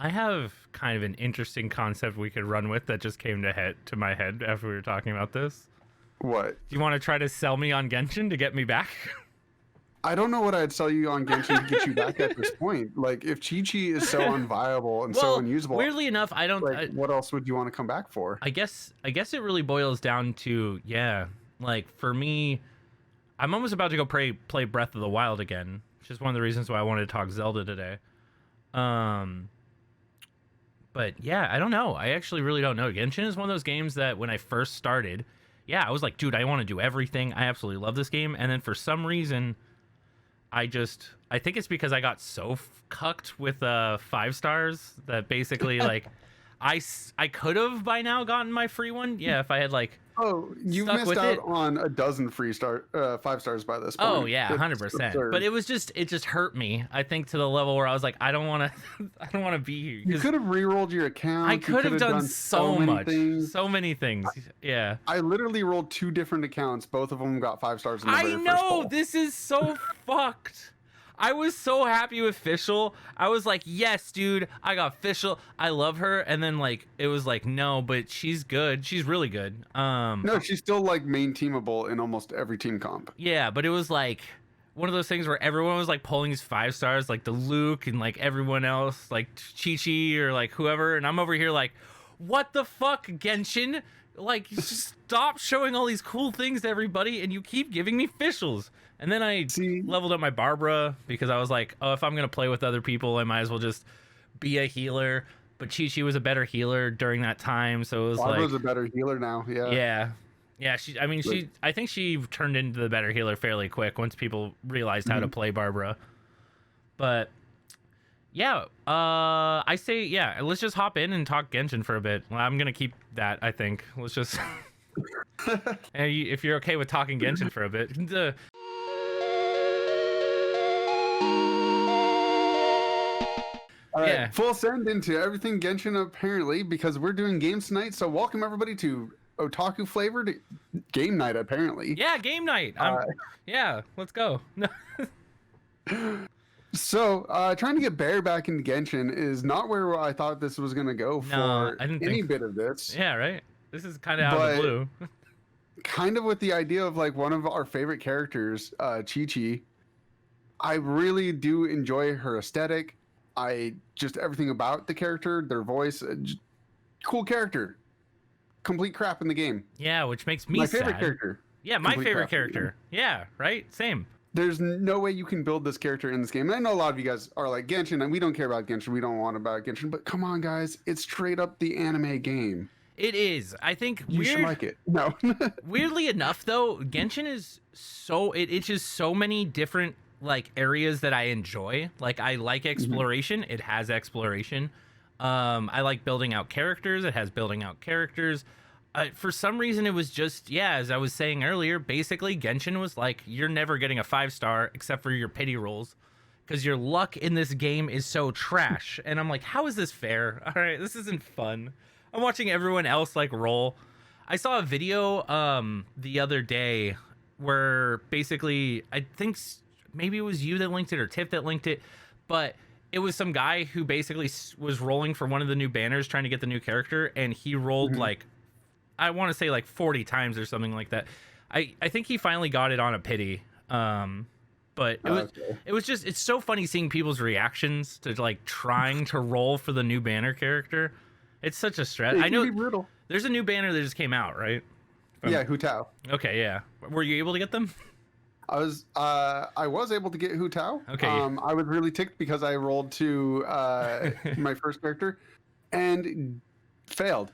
I have kind of an interesting concept we could run with that just came to my head after we were talking about this. What? Do you want to try to sell me on Genshin to get me back? I don't know what I'd sell you on Genshin to get you back at this point. Like, if Chi-Chi is so unviable and so unusable, weirdly enough, I don't. like, what else would you want to come back for? I guess it really boils down to like for me, I'm almost about to go play Breath of the Wild again, which is one of the reasons why I wanted to talk Zelda today. But yeah, I don't know. I actually really don't know. Genshin is one of those games that when I first started, I was like, dude, I want to do everything. I absolutely love this game. And then for some reason, I think it's because I got so cucked with 5 stars that basically like I could have by now gotten my free one. Yeah, if I had like you missed out on a dozen free 5 stars by this point. Oh yeah, 100%. But it just hurt me. I think to the level where I was like, I don't want to be here. You could have re-rolled your account. I could have done so many things. Yeah. I literally rolled 2 different accounts. Both of them got 5 stars in the very first poll. This is so fucked. I was so happy with Fischl. I was like, yes, dude, I got Fischl. I love her. And then like it was like, no, but she's good. She's really good. No, she's still like main teamable in almost every team comp. Yeah, but it was like one of those things where everyone was like pulling these 5 stars, like the Luke and like everyone else, like Chi-Chi or like whoever. And I'm over here like, what the fuck, Genshin? Like, stop showing all these cool things to everybody, and you keep giving me Fischls. And then I leveled up my Barbara because I was like, oh, if I'm going to play with other people, I might as well just be a healer. But Chi-Chi was a better healer during that time, so it was Barbara's a better healer now, Yeah. I think she turned into the better healer fairly quick once people realized how to play Barbara. But yeah, I say, let's just hop in and talk Genshin for a bit. Well, I'm going to keep that, I think. Let's just... if you're okay with talking Genshin for a bit. All right, full send into everything Genshin apparently, because we're doing games tonight. So welcome everybody to Otaku flavored game night apparently. Yeah, game night. Let's go. So trying to get Bear back into Genshin is not where I thought this was going to go for any bit of this. Yeah, right. This is kind of out of the blue. Kind of with the idea of like one of our favorite characters, Chi-Chi. I really do enjoy her aesthetic. Just everything about the character, their voice, cool character. Complete crap in the game. Yeah, which makes me my sad. favorite character. Yeah, my favorite character. Yeah, right? Same. There's no way you can build this character in this game. And I know a lot of you guys are like, Genshin, and we don't care about Genshin. We don't want about Genshin. But come on, guys. It's straight up the anime game. It is. I think you should like it. No. Weirdly enough, though, Genshin is it's just so many different like areas that I enjoy. Like I like exploration. It has exploration. I like building out characters. It has building out characters. For some reason, it was just, as I was saying earlier, basically Genshin was like, you're never getting a 5-star except for your pity rolls because your luck in this game is so trash. And I'm like, how is this fair? All right, this isn't fun. I'm watching everyone else like roll. I saw a video the other day where basically, I think maybe it was you that linked it or Tiff that linked it, but it was some guy who basically was rolling for one of the new banners trying to get the new character, and he rolled like, I want to say like 40 times or something like that. I think he finally got it on a pity. But it was just, it's so funny seeing people's reactions to like trying to roll for the new banner character. It's such a stress. I know there's a new banner that just came out, right? Yeah, Hu Tao. Okay, yeah. Were you able to get them? I was able to get Hu Tao. Okay. I was really ticked because I rolled to my first character and failed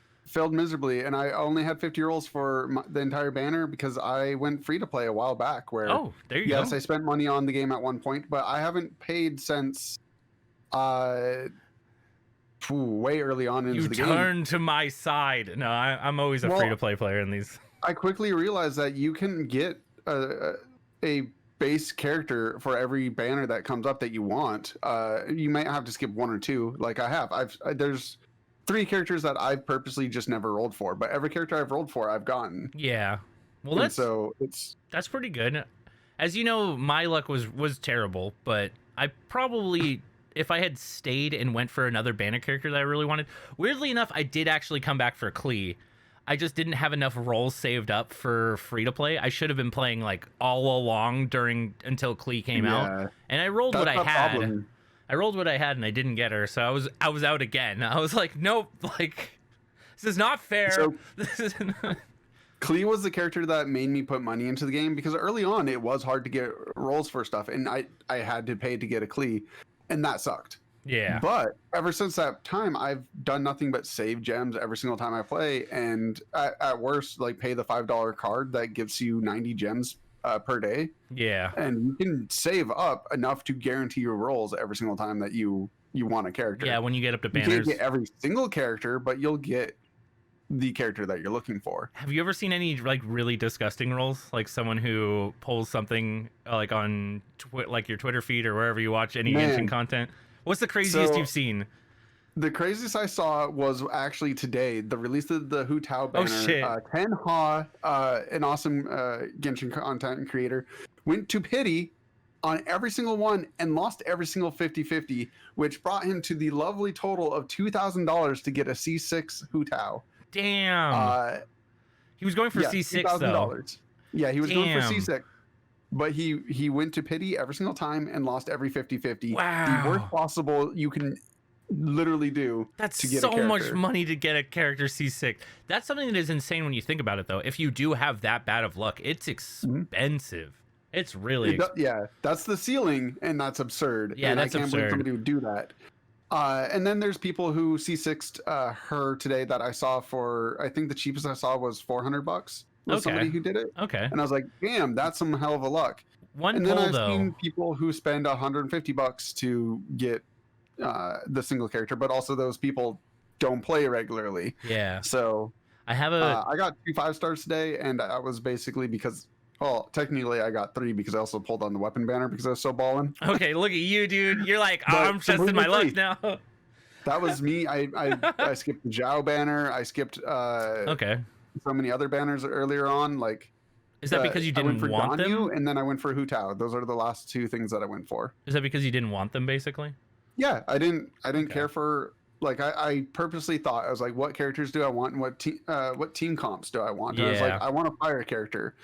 miserably, and I only had 50 rolls for the entire banner because I went free to play a while back. Where there you go. Yes, I spent money on the game at one point, but I haven't paid since way early on into the game. You turn to my side. No, I'm always a free to play player in these. I quickly realized that you can get a base character for every banner that comes up that you want. You might have to skip 1 or 2, like I have. There's 3 characters that I've purposely just never rolled for, but every character I've rolled for, I've gotten. Yeah, well, that's pretty good. As you know, my luck was terrible, but I probably if I had stayed and went for another banner character that I really wanted. Weirdly enough, I did actually come back for Klee. I just didn't have enough roles saved up for free to play. I should have been playing like all along until Klee came out, and I rolled what I had. Problem. I rolled what I had, and I didn't get her, so I was out again. I was like, nope, like this is not fair. So, this is Klee was the character that made me put money into the game because early on it was hard to get roles for stuff, and I had to pay to get a Klee, and that sucked. Yeah. But ever since that time, I've done nothing but save gems every single time I play, and at worst, like pay the $5 card that gives you 90 gems per day. Yeah. And you can save up enough to guarantee your rolls every single time that you want a character. Yeah, when you get up to banners. You can't get every single character, but you'll get the character that you're looking for. Have you ever seen any like really disgusting rolls? Like someone who pulls something like on like your Twitter feed or wherever you watch any Genshin content? What's the craziest you've seen? The craziest I saw was actually today, the release of the Hu Tao banner. Oh shit! Ken Ha, an awesome Genshin content creator, went to pity on every single one and lost every single 50-50, which brought him to the lovely total of $2,000 to get a C6 Hu Tao. Damn. He was going for C6 though. Yeah, he was going for C6. But he went to pity every single time and lost every 50-50. Wow. The worst possible you can literally do to get so a character. much money to get a character C6. That's something that is insane when you think about it, though. If you do have that bad of luck, it's expensive. Mm-hmm. It's really yeah, that's the ceiling, and that's absurd. Yeah, and that's I can't absurd. believe somebody would do that. And then there's people who C6'd her today that I saw for, I think the cheapest I saw was $400. Somebody who did it. Okay. And I was like, damn, that's some hell of a luck. And then I've seen people who spend $150 to get the single character, but also those people don't play regularly. Yeah. So I got 2 5-stars today, and I was basically because, well, technically I got 3 because I also pulled on the weapon banner because I was so balling. Okay, look at you, dude. You're like, oh, I'm testing my luck now. That was me. I skipped the Zhao banner. I skipped so many other banners earlier on. Like, is that because you didn't want them? And then I went for Hu Tao. Those are the last 2 things that I went for. Is that because you didn't want them, basically? Yeah, I didn't care for, like, I purposely thought, I was like, what characters do I want, and what team comps do I want? And I was like, I want a fire character,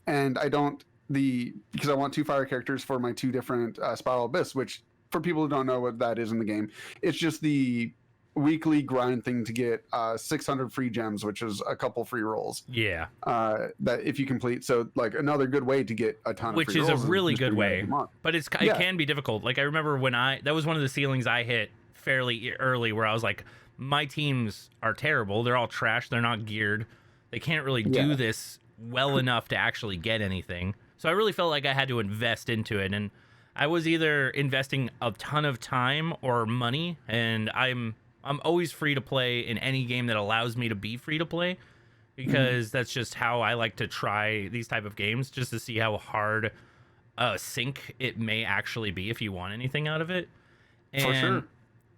and because I want 2 fire characters for my 2 different Spiral Abyss, which for people who don't know what that is in the game, it's just the weekly grind thing to get 600 free gems, which is a couple free rolls. Yeah. That if you complete, so like another good way to get a ton of free rolls. Which is a really good way, but it can be difficult. Like I remember when that was one of the ceilings I hit fairly early, where I was like, my teams are terrible. They're all trash. They're not geared. They can't really do this well enough to actually get anything. So I really felt like I had to invest into it, and I was either investing a ton of time or money, and I'm always free to play in any game that allows me to be free to play, because that's just how I like to try these type of games, just to see how hard a sink it may actually be if you want anything out of it. And for sure.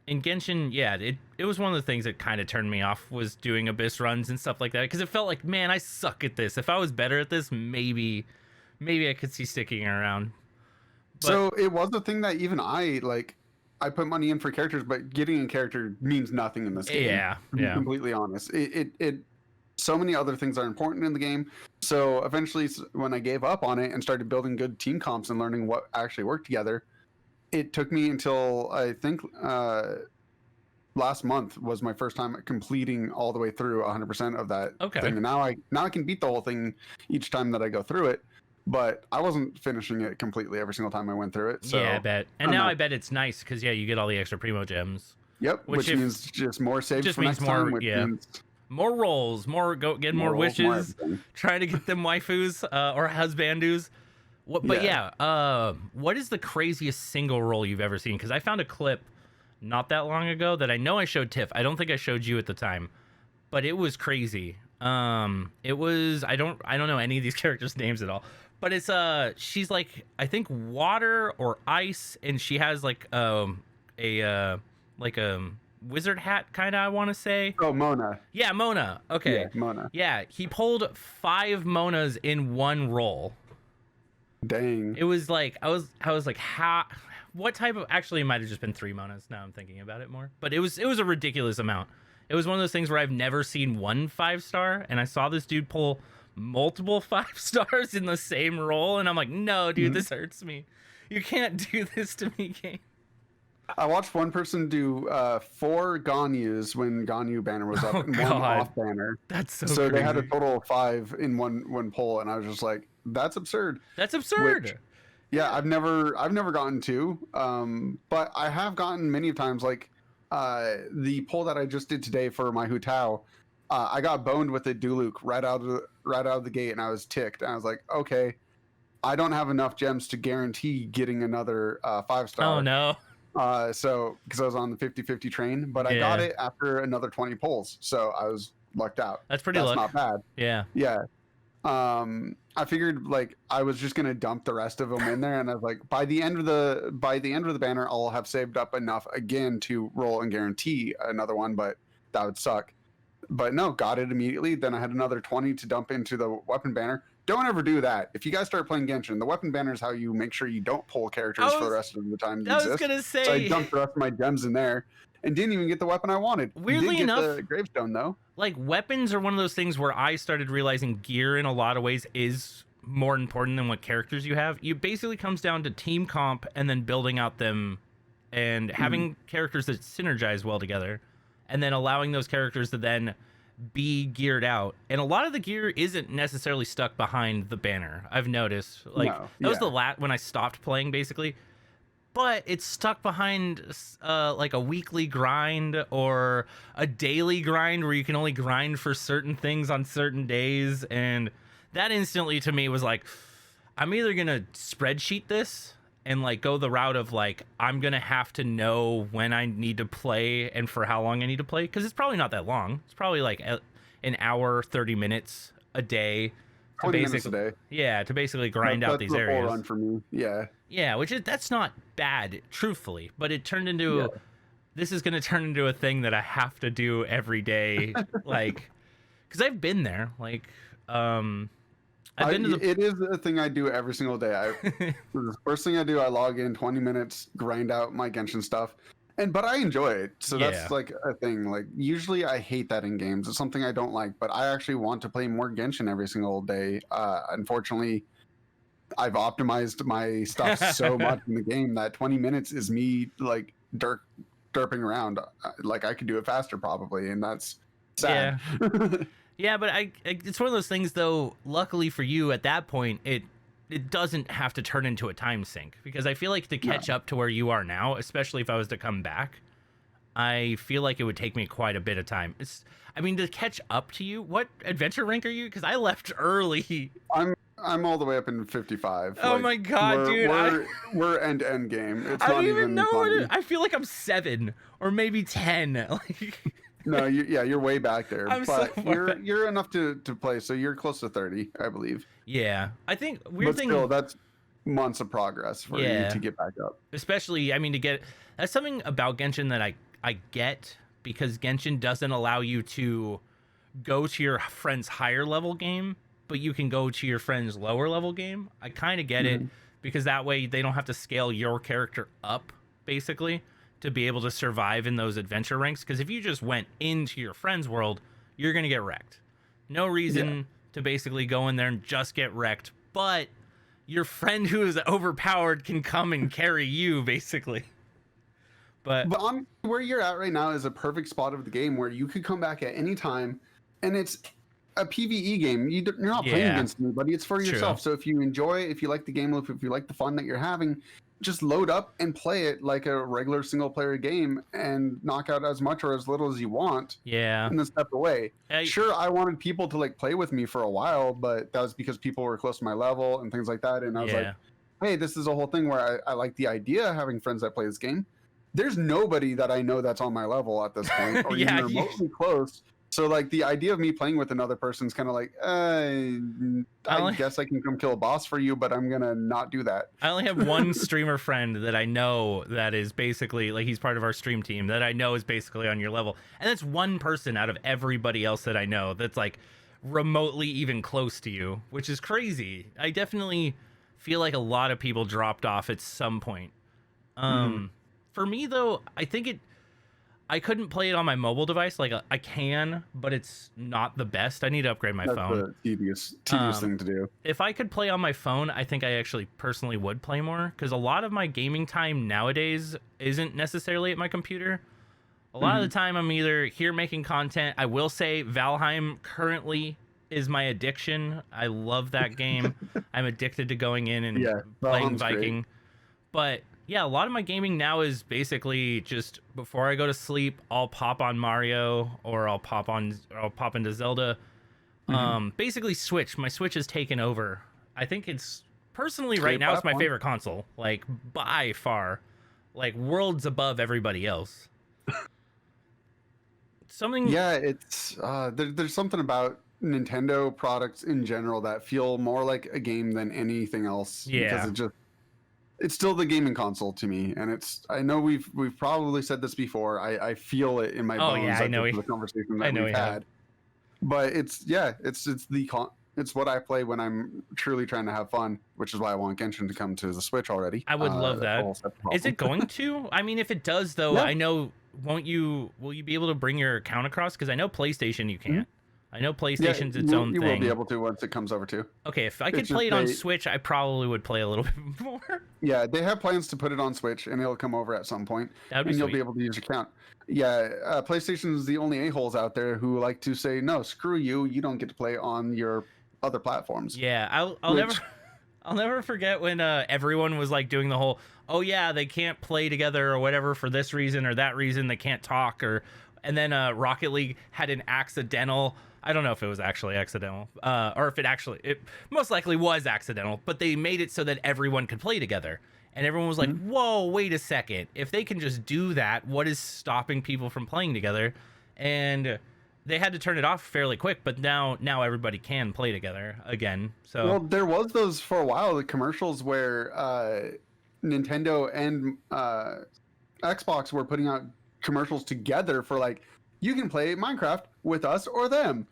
In Genshin, yeah, it was one of the things that kind of turned me off, was doing Abyss runs and stuff like that, because it felt like, man, I suck at this. If I was better at this, maybe I could see sticking around. But, so it was the thing that even I put money in for characters, but getting a character means nothing in this game. Yeah. To be completely honest. It so many other things are important in the game. So eventually, when I gave up on it and started building good team comps and learning what actually worked together, it took me until I think last month was my first time completing all the way through 100% of that thing. And now I can beat the whole thing each time that I go through it. But I wasn't finishing it completely every single time I went through it. So yeah, I bet. And now I bet it's nice because, you get all the extra primo gems. Yep, which means just more saves for next time. Which means more rolls, get more wishes, trying to get them waifus or husbandus. What is the craziest single roll you've ever seen? Because I found a clip not that long ago that I know I showed Tiff. I don't think I showed you at the time, but it was crazy. It was, I don't know any of these characters' names at all. But it's she's like, I think water or ice, and she has like a wizard hat kind of, I want to say. Oh, Mona. Yeah, Mona. Okay. Yeah, Mona. Yeah, he pulled 5 Monas in one roll. Dang. It was like I was like, how what type of, actually it might have just been 3 monas now I'm thinking about it more, but it was a ridiculous amount. It was one of those things where I've never seen one 5-star, and I saw this dude pull multiple 5-stars in the same roll, and I'm like, no, dude, this hurts me. You can't do this to me, game. I watched one person do 4 Ganyus when Ganyu banner was up, and one God. off banner. That's so So crazy. they had a total of 5 in one pull, and I was just like, that's absurd. That's absurd. Which, yeah, I've never gotten 2, but I have gotten many times, like the pull that I just did today for my Hu Tao. I got boned with a Duluk right out of the gate, and I was ticked. And I was like, okay, I don't have enough gems to guarantee getting another 5-star. Oh no. So because I was on the 50-50 train, but I got it after another 20 pulls, so I was lucked out. That's luck. Not bad. Yeah. Yeah. I figured like I was just gonna dump the rest of them in there, and I was like, by the end of the banner, I'll have saved up enough again to roll and guarantee another one, but that would suck. But no, got it immediately. Then I had another 20 to dump into the weapon banner. Don't ever do that. If you guys start playing Genshin, the weapon banner is how you make sure you don't pull characters for the rest of the time. I was gonna say. So I dumped the rest of my gems in there and didn't even get the weapon I wanted. Weirdly did enough, get the gravestone though. Like, weapons are one of those things where I started realizing gear in a lot of ways is more important than what characters you have. It basically comes down to team comp and then building out them and having characters that synergize well together, and then allowing those characters to then be geared out. And a lot of the gear isn't necessarily stuck behind the banner. I've noticed, like, that was the when I stopped playing, basically. But it's stuck behind like a weekly grind or a daily grind where you can only grind for certain things on certain days. And that instantly to me was like, I'm either going to spreadsheet this and like go the route of like, I'm going to have to know when I need to play and for how long I need to play. Because it's probably not that long. It's probably like an hour, 30 minutes a day. 20 minutes a day. Yeah, to basically grind out these areas. That's the full run for me. Yeah. Yeah, that's not bad, truthfully, but it turned into this is going to turn into a thing that I have to do every day, like, because I've been there, like, I've been to the. It is a thing I do every single day. The first thing I do, I log in 20 minutes, grind out my Genshin stuff, but I enjoy it. So that's like a thing. Like usually I hate that in games. It's something I don't like, but I actually want to play more Genshin every single day. Unfortunately, I've optimized my stuff so much in the game that 20 minutes is me like derping around. Like I could do it faster probably, and that's sad. Yeah. Yeah, but it's one of those things though, luckily for you at that point, it doesn't have to turn into a time sink, because I feel like to catch up to where you are now, especially if I was to come back, I feel like it would take me quite a bit of time. To catch up to you, what adventure rank are you? Because I left early. I'm all the way up in 55. Oh my god, dude! We're end game. It's I not don't even know funny. I feel like I'm 7 or maybe 10. Like. No, you're way back there. I'm but so you're enough to play, so you're close to 30, I believe. Yeah, I think Still, that's months of progress for you to get back up. Especially, that's something about Genshin that I get, because Genshin doesn't allow you to go to your friend's higher level game, but you can go to your friend's lower level game. I kind of get it, because that way they don't have to scale your character up, basically, to be able to survive in those adventure ranks. Because if you just went into your friend's world, you're going to get wrecked. No reason to basically go in there and just get wrecked, but your friend who is overpowered can come and carry you, basically. But where you're at right now is a perfect spot of the game where you could come back at any time, and it's a PvE game. You're not playing against anybody. It's for yourself. So if you like the game loop, if you like the fun that you're having, just load up and play it like a regular single player game and knock out as much or as little as you want. Yeah. And then step away. Sure, I wanted people to like play with me for a while, but that was because people were close to my level and things like that. And I was like, hey, this is a whole thing where I like the idea of having friends that play this game. There's nobody that I know that's on my level at this point, or even remotely close. So like the idea of me playing with another person is kind of like, I guess I can come kill a boss for you, but I'm gonna not do that. I only have one streamer friend that I know that is basically like, he's part of our stream team that I know is basically on your level, and that's one person out of everybody else that I know that's like remotely even close to you, which is crazy. I definitely feel like a lot of people dropped off at some point. Hmm. For me though, I couldn't play it on my mobile device. Like I can, but it's not the best. I need to upgrade my That's phone. a tedious Um, thing to do. if I could play on my phone, I think I actually personally would play more because a lot of my gaming time nowadays isn't necessarily at my computer. A lot of the Hmm. time, I'm either here making content. I will say Valheim currently is my addiction. I love that game. I'm addicted to going in and Yeah, playing Valheim's great. Viking. But yeah, a lot of my gaming now is basically just before I go to sleep, I'll pop on Mario or I'll pop into Zelda. Hmm. Basically Switch. My Switch is taken over. I think it's personally It's a right great now it's my platform. favorite console, like by far, like worlds above everybody else. Something. Yeah, it's there's something about Nintendo products in general that feel more like a game than anything else because Yeah. it's still the gaming console to me, and it's I know we've probably said this before. I feel it in my Oh yeah, bones I at know. the conversation I that know we've we have. had. But it's what I play when I'm truly trying to have fun, which is why I want Genshin to come to the Switch already. I would love That's a that. whole separate Is problem. it going to? I mean, if it does, though, Yeah. I know. Won't you? Will you be able to bring your account across? Because I know PlayStation you Mhm. can't. I know Yeah, PlayStation's its own you will be thing. able to once it comes over too. Okay, if I It's could just play it on Switch, I probably would play a little bit more. yeah, they have plans to put it on Switch, and it'll come over at some point, That would be and you'll be sweet. able to use your account. Yeah, PlayStation is the only a-holes out there who like to say, no, screw you, you don't get to play on your other platforms. Yeah, I'll never Which, I'll never forget when everyone was like doing the whole, oh yeah, they can't play together or whatever for this reason or that reason, they can't talk or, and then Rocket League had an accidental. I don't know if it was actually accidental, or if it most likely was accidental, but they made it so that everyone could play together. And everyone was like, Mhm. whoa, wait a second. If they can just do that, what is stopping people from playing together? And they had to turn it off fairly quick, but now everybody can play together again. So well, there was those for a while, the commercials where Nintendo and Xbox were putting out commercials together for like, you can play Minecraft with us or them.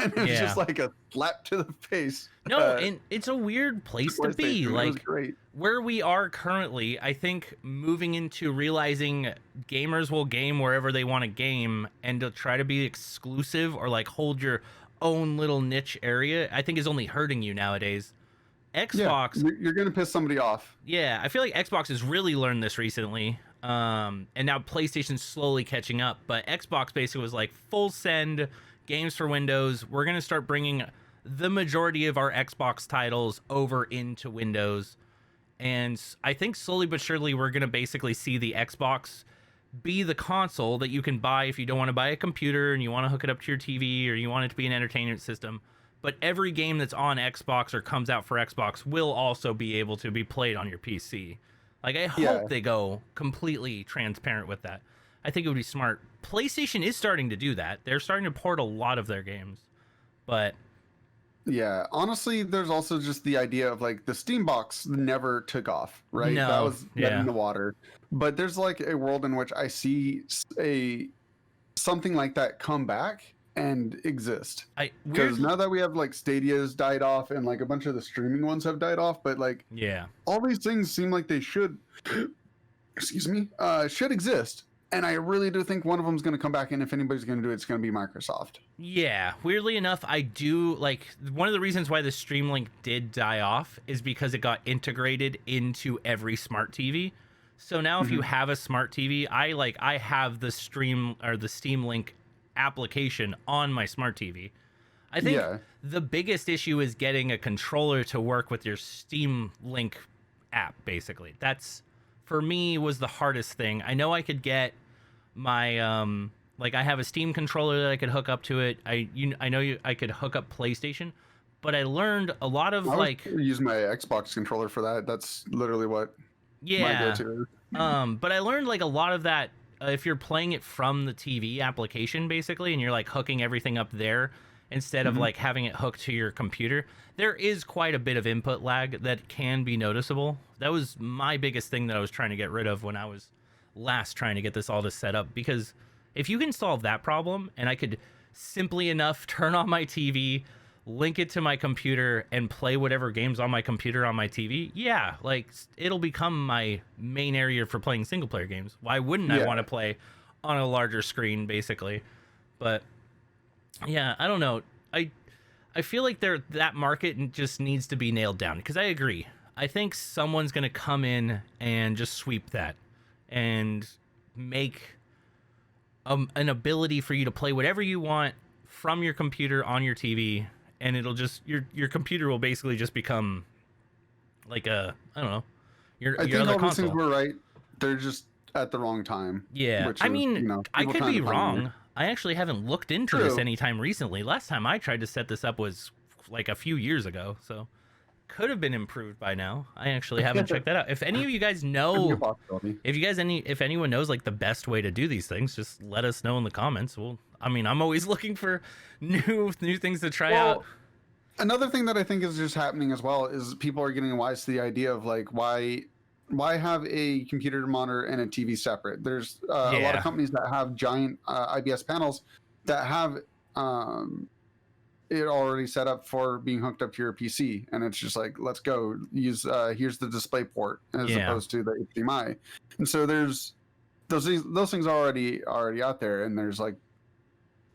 And it was yeah. just like a slap to the face. No, and it's a weird place to be. PlayStation. It was Like great. where we are currently, I think moving into realizing gamers will game wherever they want to game and to try to be exclusive or like hold your own little niche area, I think is only hurting you nowadays. Yeah, Xbox, you're gonna piss somebody off. yeah, I feel like Xbox has really learned this recently. And now PlayStation's slowly catching up, but Xbox basically was like full send games for Windows. We're going to start bringing the majority of our Xbox titles over into Windows. And I think slowly but surely we're going to basically see the Xbox be the console that you can buy if you don't want to buy a computer and you want to hook it up to your TV or you want it to be an entertainment system. But every game that's on Xbox or comes out for Xbox will also be able to be played on your PC. Like, I Yeah, hope they go completely transparent with that. I think it would be smart. PlayStation is starting to do that. They're starting to port a lot of their games. But yeah. Honestly, there's also just the idea of like the Steam box never took off, right? That no, was dead yeah. in the water. But there's like a world in which I see a something like that come back and exist. I Because weird now that we have like Stadia's died off and like a bunch of the streaming ones have died off, but like yeah. all these things seem like they should excuse me, should exist. And I really do think one of them is going to come back, and if anybody's going to do it, it's going to be Microsoft. Yeah, weirdly enough, I do like one of the reasons why the Stream Link did die off is because it got integrated into every smart TV. So now if you Mhm. have a smart TV, I have the Stream or the Steam Link application on my smart TV. I think Yeah. the biggest issue is getting a controller to work with your Steam Link app basically. That's for me was the hardest thing. I know I could get my like I have a Steam controller that I could hook up to it. I could hook up PlayStation, but I learned a lot of I was like use my Xbox controller for that. That's literally what my yeah. go-to is. But I learned like a lot of that if you're playing it from the TV application basically and you're like hooking everything up there instead of Mhm. like having it hooked to your computer, there is quite a bit of input lag that can be noticeable. That was my biggest thing that I was trying to get rid of when I was last trying to get this all to set up because if you can solve that problem and I could simply enough turn on my TV, link it to my computer and play whatever games on my computer on my TV, yeah, like it'll become my main area for playing single player games. Why wouldn't I want to play on a larger screen, basically? But yeah, I don't know. I feel like that market just needs to be nailed down, because I agree. I think someone's going to come in and just sweep that and make an ability for you to play whatever you want from your computer on your TV, and it'll just your computer will basically just become like I don't know, your I think other all these console. things were right. They're just at the wrong time. Yeah, which I is, mean, you know, I people could trying be to find wrong. me. I actually haven't looked into this anytime recently. Last time I tried to set this up was like a few years ago, so could have been improved by now. I actually haven't checked that out. If any of you guys know, if anyone knows like the best way to do these things, just let us know in the comments. Well, I mean, I'm always looking for new things to try out. Another thing that I think is just happening as well is people are getting wise to the idea of like why have a computer monitor and a TV separate? There's a lot of companies that have giant IBS panels that have it already set up for being hooked up to your PC, and it's just like, let's go use here's the display port as opposed to the HDMI. And so there's those things are already out there, and there's like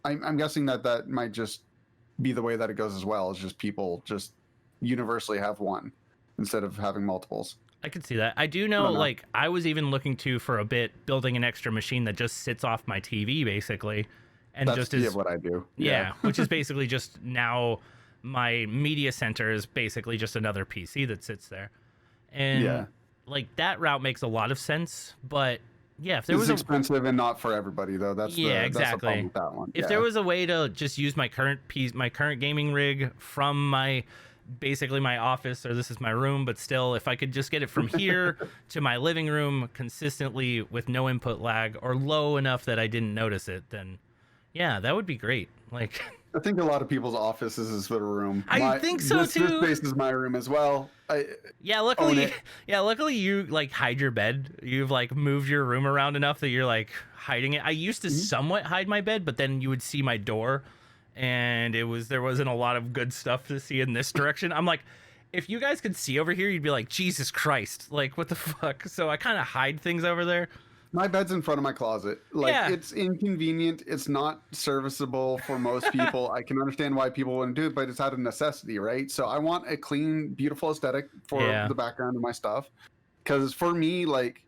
I'm guessing that might just be the way that it goes as well. It's just people just universally have one instead of having multiples. I could see that. I do know, like, I was even looking to, for a bit, building an extra machine that just sits off my TV, basically. And that's just is what I do. Yeah, which is basically just now my media center is basically just another PC that sits there. And, like, that route makes a lot of sense. But, yeah, if there was expensive and not for everybody, though. That's exactly. That's the problem with that one. If there was a way to just use my current gaming rig from my office, or this is my room, but still, if I could just get it from here to my living room consistently with no input lag, or low enough that I didn't notice it, then yeah, that would be great. Like, I think a lot of people's offices is their room. I think so too. This space is my room as well. Luckily you like hide your bed. You've like moved your room around enough that you're like hiding it. I used to somewhat hide my bed, but then you would see my door, and there wasn't a lot of good stuff to see in this direction. I'm like, if you guys could see over here, you'd be like, Jesus Christ, like what the fuck? So I kind of hide things over there. My bed's in front of my closet. Like, it's inconvenient. It's not serviceable for most people. I can understand why people wouldn't do it, but it's out of necessity, right? So I want a clean, beautiful aesthetic for the background of my stuff. Because for me, like,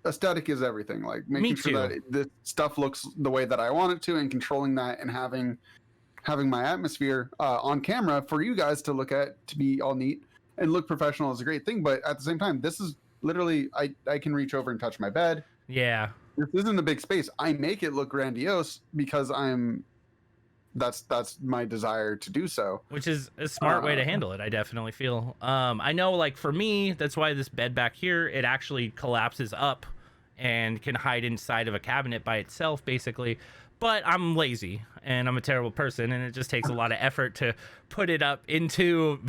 aesthetic is everything. Like, making sure that this stuff looks the way that I want it to, and controlling that, and having my atmosphere on camera for you guys to look at, to be all neat and look professional is a great thing. But at the same time, this is literally, I can reach over and touch my bed. Yeah. This isn't a big space. I make it look grandiose because that's my desire to do so. Which is a smart way to handle it, I definitely feel. I know, like, for me, that's why this bed back here, it actually collapses up and can hide inside of a cabinet by itself, basically. But I'm lazy, and I'm a terrible person, and it just takes a lot of effort to put it up into,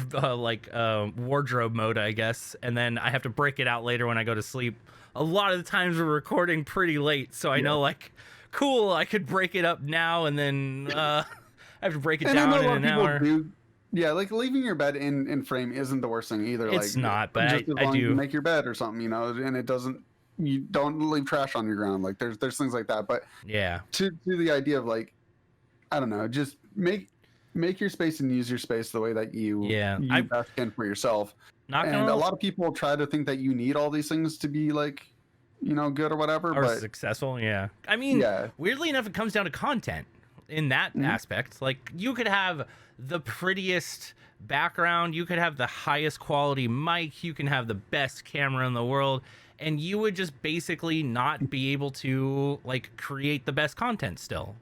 wardrobe mode, I guess. And then I have to break it out later when I go to sleep. A lot of the times we're recording pretty late, so I know, like, cool, I could break it up now, and then I have to break it down in an hour. Yeah, like, leaving your bed in frame isn't the worst thing either. It's like, not, but just I do. You make your bed or something, you know, and it doesn't. You don't leave trash on your ground. Like, there's things like that. But yeah, to the idea of, like, I don't know, just make your space and use your space the way that you best can for yourself. A lot of people try to think that you need all these things to be, like, you know, good or whatever, but successful. Yeah, I mean, weirdly enough, it comes down to content in that aspect. Like, you could have the prettiest background, you could have the highest quality mic, you can have the best camera in the world, and you would just basically not be able to, like, create the best content still,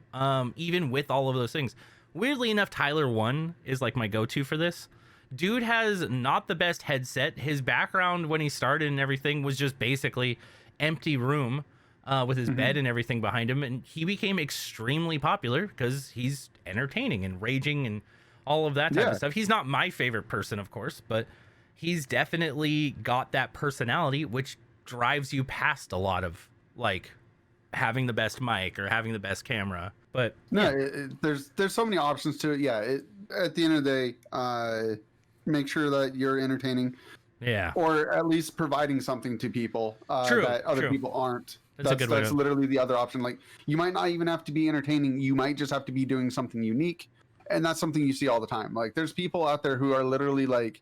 even with all of those things. Weirdly enough, Tyler 1 is like my go-to for this. Dude has not the best headset. His background when he started and everything was just basically empty room with his bed and everything behind him, and he became extremely popular because he's entertaining and raging and all of that type of stuff. He's not my favorite person, of course, but he's definitely got that personality which drives you past a lot of, like, having the best mic or having the best camera. But there's so many options to it. at the end of the day, make sure that you're entertaining, Yeah. or at least providing something to people True, that other true. people aren't. That's a good way That's to- literally the other option. Like, you might not even have to be entertaining. You might just have to be doing something unique, and that's something you see all the time. Like, there's people out there who are literally like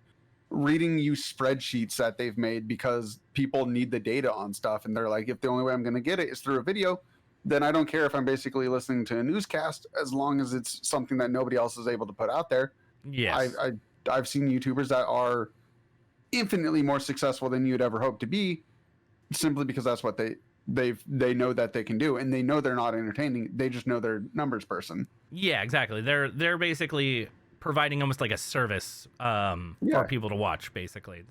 reading you spreadsheets that they've made because people need the data on stuff, and they're like, if the only way I'm going to get it is through a video, then I don't care if I'm basically listening to a newscast, as long as it's something that nobody else is able to put out there. Yes. I've seen YouTubers that are infinitely more successful than you'd ever hope to be, simply because that's what they know that they can do, and they know they're not entertaining. They just know they're numbers person. Yeah, exactly. They're basically providing almost like a service for people to watch, basically,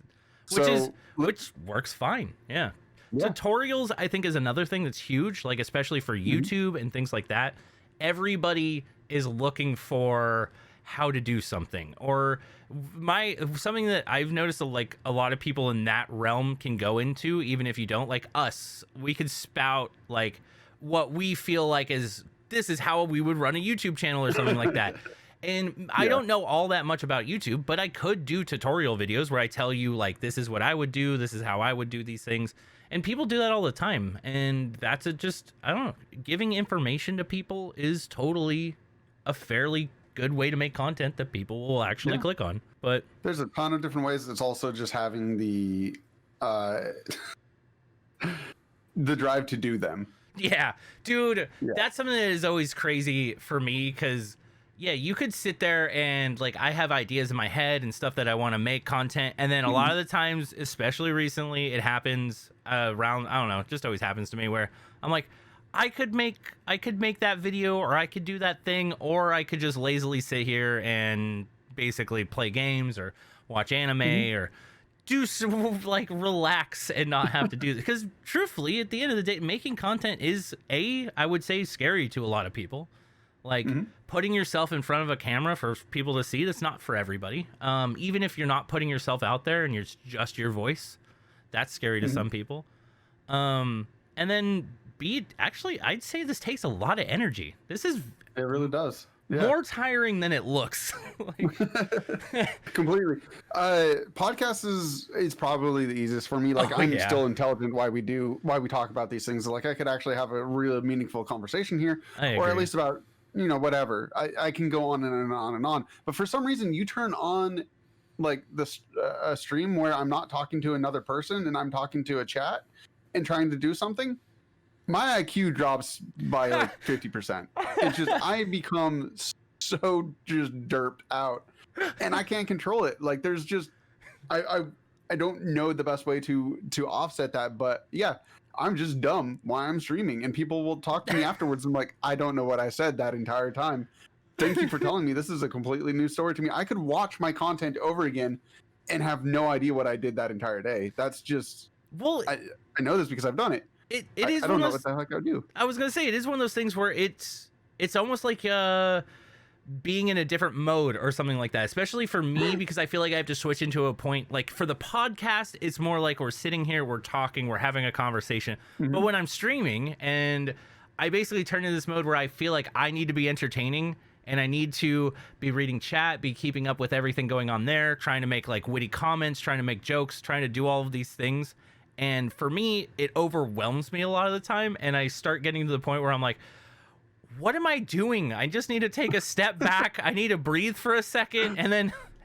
which works fine. Yeah. Tutorials, I think, is another thing that's huge, like especially for YouTube and things like that. Everybody is looking for how to do something, or something that I've noticed like a lot of people in that realm can go into, even if you don't. Like us, we could spout like what we feel like is this is how we would run a YouTube channel or something like that. And I don't know all that much about YouTube, but I could do tutorial videos where I tell you like, this is what I would do, this is how I would do these things. And people do that all the time. And that's I don't know, giving information to people is totally a fairly good way to make content that people will actually click on. But there's a ton of different ways. It's also just having the the drive to do them. Yeah, dude, that's something that is always crazy for me, because you could sit there and like, I have ideas in my head and stuff that I want to make content, and then a lot of the times, especially recently, it happens around, I don't know, it just always happens to me where I'm like, I could make that video, or I could do that thing, or I could just lazily sit here and basically play games or watch anime or do some, like, relax and not have to do this. Because truthfully, at the end of the day, making content is I would say scary to a lot of people. Like putting yourself in front of a camera for people to see, that's not for everybody. Even if you're not putting yourself out there and you're just your voice, that's scary to some people. And then actually, I'd say this takes a lot of energy. It really does. More tiring than it looks. Completely. Podcast is probably the easiest for me. Like, I'm still intelligent why we talk about these things. Like, I could actually have a really meaningful conversation here, or at least about, whatever. I can go on and on and on. But for some reason, you turn on like a stream where I'm not talking to another person and I'm talking to a chat and trying to do something. My IQ drops by like 50%. It's just, I become so just derped out, and I can't control it. Like, there's just, I don't know the best way to offset that, but yeah, I'm just dumb while I'm streaming, and people will talk to me afterwards. I'm like, I don't know what I said that entire time. Thank you for telling me. This is a completely new story to me. I could watch my content over again and have no idea what I did that entire day. That's just, I know this because I've done it. It is. I don't know what the heck I would do. I was gonna say, it is one of those things where it's almost like being in a different mode or something like that. Especially for me, because I feel like I have to switch into a point. Like for the podcast, it's more like we're sitting here, we're talking, we're having a conversation. But when I'm streaming, and I basically turn into this mode where I feel like I need to be entertaining, and I need to be reading chat, be keeping up with everything going on there, trying to make like witty comments, trying to make jokes, trying to do all of these things. And for me, it overwhelms me a lot of the time. And I start getting to the point where I'm like, what am I doing? I just need to take a step back. I need to breathe for a second.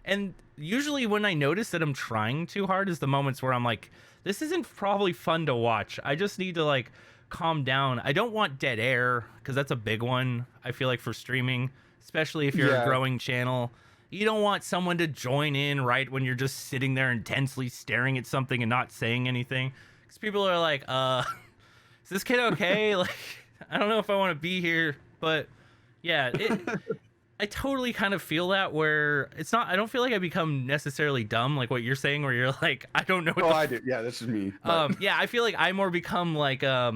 And usually when I notice that I'm trying too hard is the moments where I'm like, this isn't probably fun to watch. I just need to like calm down. I don't want dead air, because that's a big one, I feel like, for streaming, especially if you're a growing channel. You don't want someone to join in right when you're just sitting there intensely staring at something and not saying anything. Because people are like, is this kid okay? Like, I don't know if I want to be here. But yeah, I totally kind of feel that, where it's not, I don't feel like I become necessarily dumb, like what you're saying, where you're like, I don't know what I do. Yeah, this is me. Yeah, I feel like I more become like a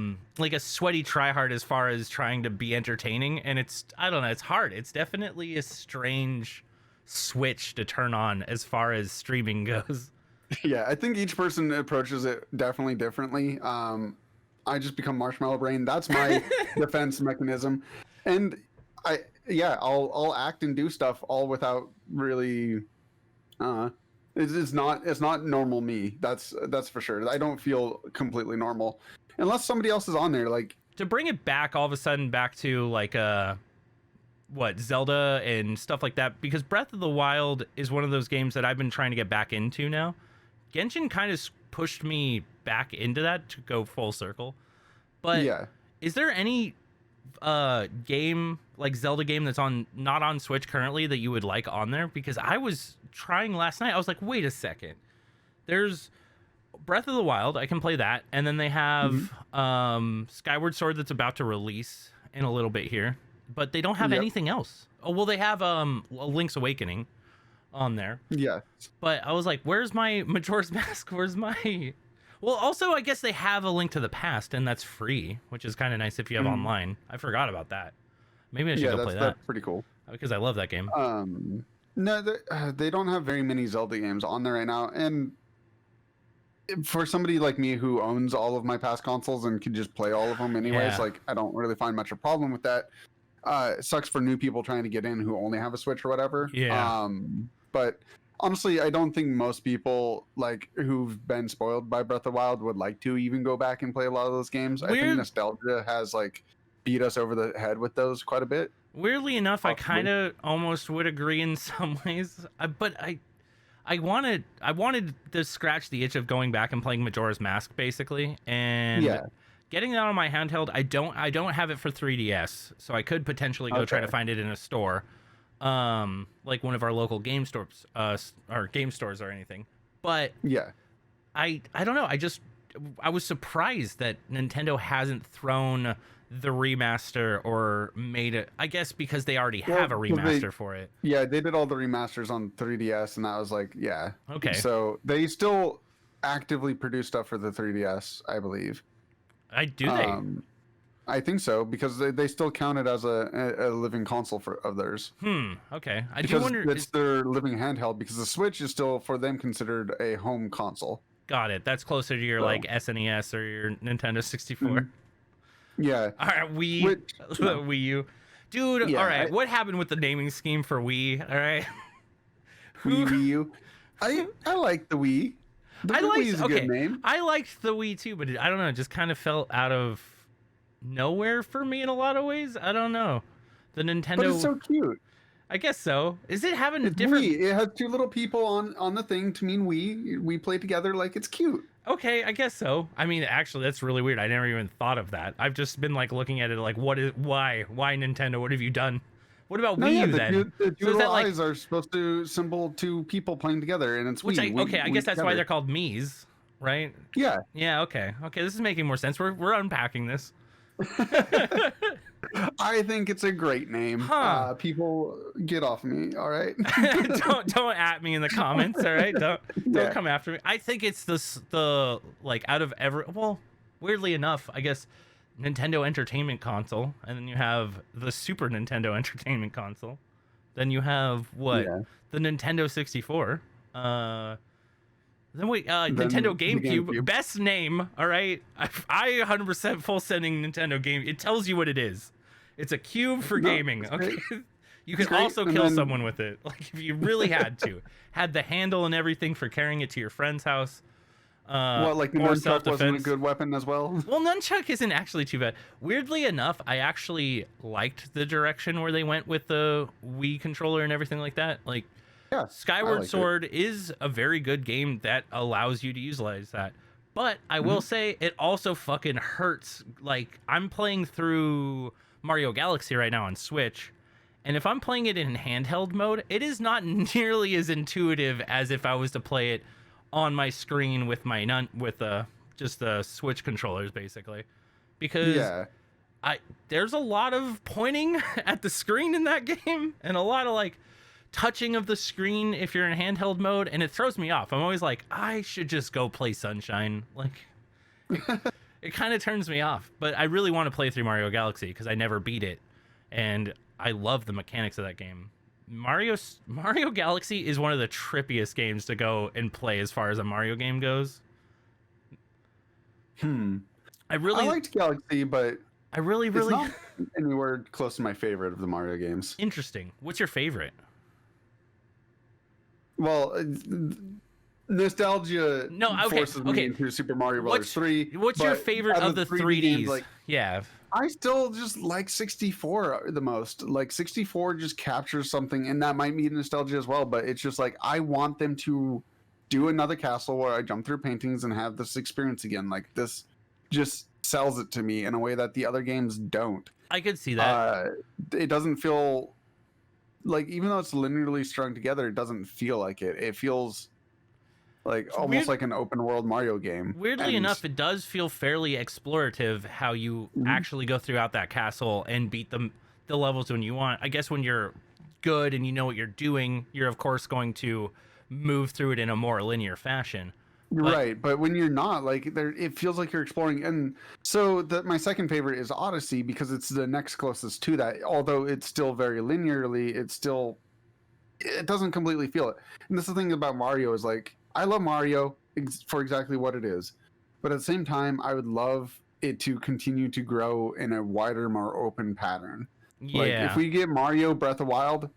sweaty tryhard as far as trying to be entertaining. And I don't know, it's hard. It's definitely a strange switch to turn on as far as streaming goes. Yeah, I think each person approaches it definitely differently. I just become marshmallow brain. That's my defense mechanism. And I'll act and do stuff all without really. It's not normal me. That's for sure. I don't feel completely normal unless somebody else is on there. Like To bring it back all of a sudden back to like what Zelda and stuff like that, because Breath of the Wild is one of those games that I've been trying to get back into now. Genshin kind of pushed me back into that to go full circle. But yeah, is there any game like Zelda game that's not on Switch currently that you would like on there? Because I was trying last night. I was like, wait a second. There's Breath of the Wild. I can play that, and then they have Skyward Sword that's about to release in a little bit here, but they don't have anything else. Oh well, they have Link's Awakening on there. Yeah, But I was like, where's my Majora's Mask? Where's my Well, also, I guess they have A Link to the Past, and that's free, which is kind of nice if you have online. I forgot about that. Maybe I should go play that. That's pretty cool. Because I love that game. No, they don't have very many Zelda games on there right now, and for somebody like me who owns all of my past consoles and can just play all of them anyways, like I don't really find much of a problem with that. It sucks for new people trying to get in who only have a Switch or whatever. Yeah. But honestly, I don't think most people like who've been spoiled by Breath of the Wild would like to even go back and play a lot of those games. I think nostalgia has like beat us over the head with those quite a bit. Weirdly enough, I kind of almost would agree in some ways, but I wanted to scratch the itch of going back and playing Majora's Mask basically, and getting that on my handheld. I don't have it for 3DS, so I could potentially go try to find it in a store, like one of our local game stores, or game stores or anything. But I don't know. I was surprised that Nintendo hasn't thrown the remaster or made it, I guess because they already have a remaster for it. Yeah, they did all the remasters on 3DS, and that was like, okay. So they still actively produce stuff for the 3DS, I believe. I think so, because they still count it as a living console of theirs. Okay. I because do wonder. It's their living handheld, because the Switch is still for them considered a home console. Got it. That's closer to your like SNES or your Nintendo 64. Yeah. All right, Wii U. Dude, all right. What happened with the naming scheme for Wii? All right. Wii U. I like the Wii. Wii is a good name. I liked the Wii too, but I don't know. It just kind of felt out of nowhere for me in a lot of ways. I don't know. The Nintendo. But it's so cute. I guess so. Is it having a different? Wii. It has two little people on the thing to mean we play together. Like, it's cute. Okay, I guess so. I mean, actually, that's really weird. I never even thought of that. I've just been like looking at it like, why Nintendo? What have you done? What about Wii U then? The two little eyes are supposed to symbol two people playing together, and it's Wii. I guess that's why they're called Mii's, right? Yeah. Yeah. Okay. This is making more sense. We're unpacking this. I think it's a great name. People, get off me, all right? don't at me in the comments, all right? Don't come after me. I think it's the like out of weirdly enough, I guess Nintendo Entertainment Console, and then you have the Super Nintendo Entertainment Console. Then you have the Nintendo 64. Then Nintendo GameCube. Best name, all right? I 100% full sending Nintendo Game. It tells you what it is. It's a cube for gaming, okay? You can also kill someone with it, like if you really had to. Had the handle and everything for carrying it to your friend's house. Like the nunchuck wasn't a good weapon as well? Well, nunchuck isn't actually too bad. Weirdly enough, I actually liked the direction where they went with the Wii controller and everything like that. Like, Skyward Sword is a very good game that allows you to utilize that. But I will say it also fucking hurts. Like, I'm playing through Mario Galaxy right now on Switch, and if I'm playing it in handheld mode, it is not nearly as intuitive as if I was to play it on my screen with my just the Switch controllers, basically. Because there's a lot of pointing at the screen in that game, and a lot of like touching of the screen if you're in handheld mode, and it throws me off. I'm always like, I should just go play Sunshine. Like, it kind of turns me off. But I really want to play through Mario Galaxy because I never beat it, and I love the mechanics of that game. Mario Galaxy is one of the trippiest games to go and play as far as a Mario game goes. I liked Galaxy, but I really, It's really not anywhere close to my favorite of the Mario games. interesting. What's your favorite? Well, nostalgia No, okay, forces me okay. into Super Mario Brothers What's 3. what's your But favorite out of the 3D games, 3Ds? like Yeah. I still just like 64 the most. Like 64 just captures something, and that might be nostalgia as well. But it's just like I want them to do another castle where I jump through paintings and have this experience again. Like this just sells it to me in a way that the other games don't. I could see that. It doesn't feel like, even though it's linearly strung together, it doesn't feel like it. It feels like almost like an open world Mario game. Weirdly enough, it does feel fairly explorative how you actually go throughout that castle and beat the levels when you want. I guess when you're good and you know what you're doing, you're of course going to move through it in a more linear fashion. Right, but when you're not, like, there, it feels like you're exploring. And so my second favorite is Odyssey, because it's the next closest to that. Although it's still very linearly, it doesn't completely feel it. And that's the thing about Mario, is like, I love Mario for exactly what it is, but at the same time, I would love it to continue to grow in a wider, more open pattern. Yeah. Like, if we get Mario Breath of Wild,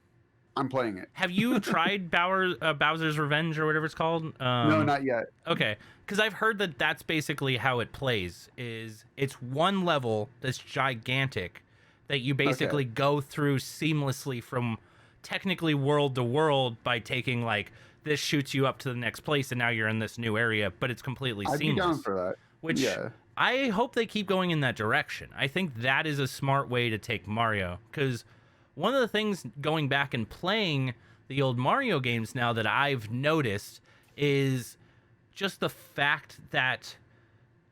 I'm playing it. Have you tried Bowser's Revenge or whatever it's called? No, not yet. Okay, because I've heard that that's basically how it plays. Is it's one level that's gigantic that you basically go through seamlessly from technically world to world by taking, like, this shoots you up to the next place and now you're in this new area, but it's completely seamless. I'd be down for that. Which I hope they keep going in that direction. I think that is a smart way to take Mario, because one of the things going back and playing the old Mario games now that I've noticed is just the fact that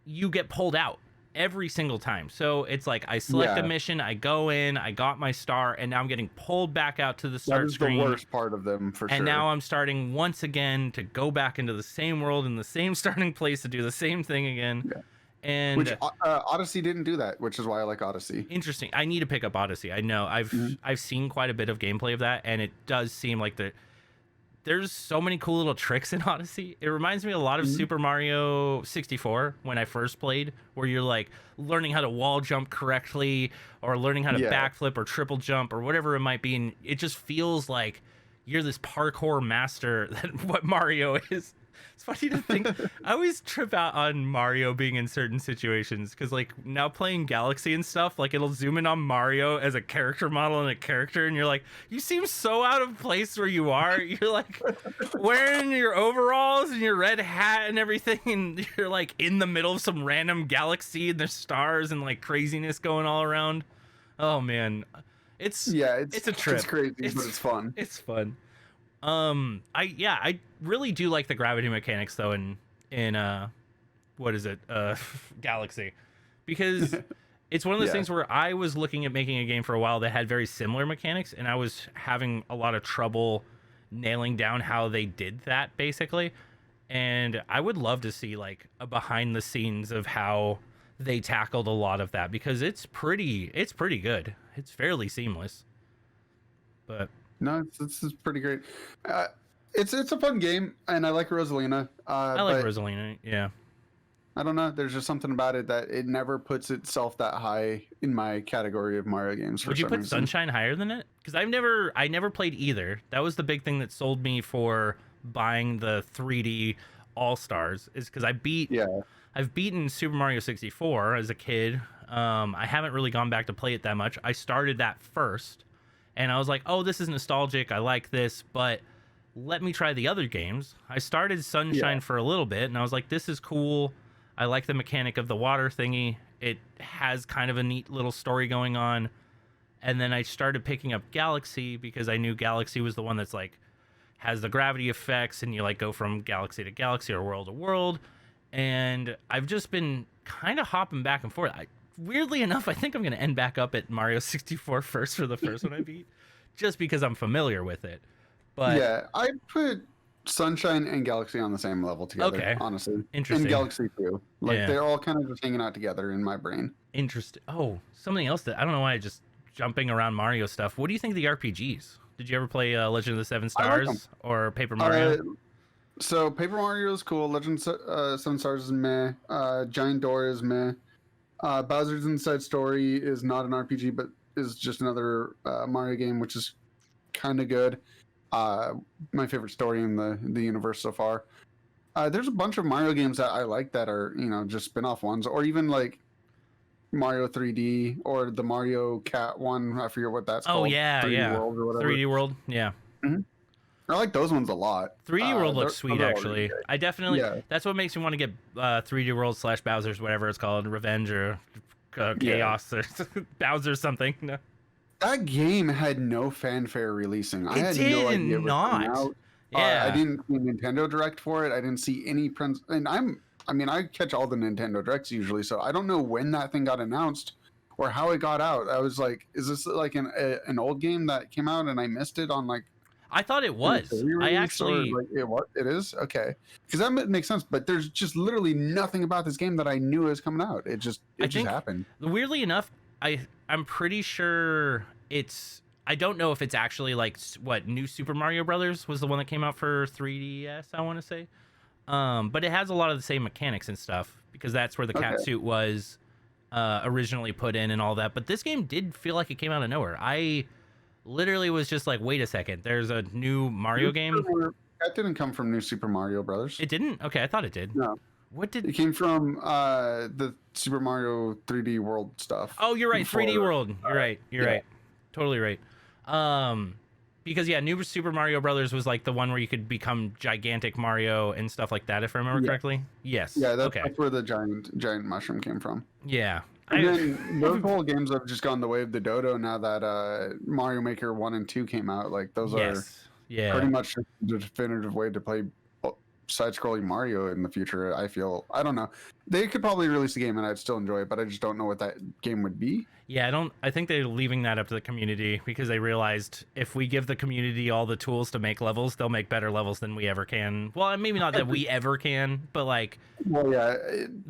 you get pulled out every single time. So it's like I select a mission, I go in, I got my star, and now I'm getting pulled back out to the start screen. That is the worst part of them, for sure. And now I'm starting once again to go back into the same world in the same starting place to do the same thing again. Yeah. And which Odyssey didn't do that, which is why I like Odyssey. Interesting. I need to pick up Odyssey. I know I've seen quite a bit of gameplay of that, and it does seem like there's so many cool little tricks in Odyssey. It reminds me a lot of Super Mario 64 when I first played, where you're like learning how to wall jump correctly or learning how to backflip or triple jump or whatever it might be, and it just feels like you're this parkour master that what Mario is. It's funny to think. I always trip out on Mario being in certain situations, because like now playing Galaxy and stuff, like it'll zoom in on Mario as a character model and a character, and you're like, you seem so out of place where you are. You're like wearing your overalls and your red hat and everything, and you're like in the middle of some random galaxy and there's stars and like craziness going all around. Oh man, it's a trip. It's crazy, but it's fun. It's fun. I really do like the gravity mechanics though in what is it, Galaxy, because it's one of those things where I was looking at making a game for a while that had very similar mechanics, and I was having a lot of trouble nailing down how they did that basically, and I would love to see like a behind the scenes of how they tackled a lot of that, because it's pretty good. It's fairly seamless, but no, it's pretty great. It's a fun game, and I like Rosalina. I like Rosalina, yeah. I don't know. There's just something about it that it never puts itself that high in my category of Mario games. Would you put Sunshine higher than it? Because I never played either. That was the big thing that sold me for buying the 3D All Stars, is because I've beaten Super Mario 64 as a kid. I haven't really gone back to play it that much. I started that first, and I was like, oh, this is nostalgic. I like this, but let me try the other games. I started Sunshine for a little bit, and I was like, this is cool. I like the mechanic of the water thingy. It has kind of a neat little story going on. And then I started picking up Galaxy, because I knew Galaxy was the one that's like has the gravity effects, and you like go from galaxy to galaxy or world to world. And I've just been kind of hopping back and forth. Weirdly enough, I think I'm going to end back up at Mario 64 first for the first one I beat, just because I'm familiar with it. But yeah, I put Sunshine and Galaxy on the same level together, honestly. Interesting. And Galaxy too. Like, they're all kind of just hanging out together in my brain. Interesting. Oh, something else that I don't know why I just jumping around Mario stuff. What do you think of the RPGs? Did you ever play Legend of the Seven Stars or Paper Mario? So Paper Mario is cool. Legend Seven Stars is meh. Giant Door is meh. Bowser's Inside Story is not an RPG, but is just another Mario game, which is kind of good. My favorite story in the universe so far. There's a bunch of Mario games that I like that are, just spin-off ones, or even like Mario 3D or the Mario Cat one. I forget what that's Oh called. yeah, 3D yeah. World or whatever. 3D World, yeah. Mhm. I like those ones a lot. 3D World looks sweet, those are actually. really I definitely. Yeah. That's what makes me want to get 3D World / Bowser's, whatever it's called, Revenge or Chaos or Bowser something. No. That game had no fanfare releasing. I had no idea it was coming out. Yeah. I didn't see Nintendo Direct for it. I didn't see any and I catch all the Nintendo Directs usually, so I don't know when that thing got announced or how it got out. I was like, is this like an old game that came out and I missed it on like? I thought it was. I actually. It is okay, because that makes sense. But there's just literally nothing about this game that I knew was coming out. It just happened. Weirdly enough, I'm pretty sure it's. I don't know if it's actually like what New Super Mario Brothers was the one that came out for 3DS. I want to say, but it has a lot of the same mechanics and stuff because that's where the cat suit was originally put in and all that. But this game did feel like it came out of nowhere. I literally was just like, wait a second, there's a new Mario game. That didn't come from New Super Mario Brothers. It didn't? Okay, I thought it did. No. What did it came from? The Super Mario 3D World stuff. Oh, you're right. 3D World. You're right. You're right. Totally right. Because New Super Mario Brothers was like the one where you could become gigantic Mario and stuff like that, if I remember correctly. Yes. Yeah, that's where the giant mushroom came from. Yeah. And then those whole games have just gone the way of the dodo now that Mario Maker 1 and 2 came out. Like those are pretty much the definitive way to play side-scrolling Mario in the future. I feel. I don't know. They could probably release a game and I'd still enjoy it, but I just don't know what that game would be. Yeah, I think they're leaving that up to the community because they realized if we give the community all the tools to make levels, they'll make better levels than we ever can. Well, maybe not that we ever can, but like. Well, yeah,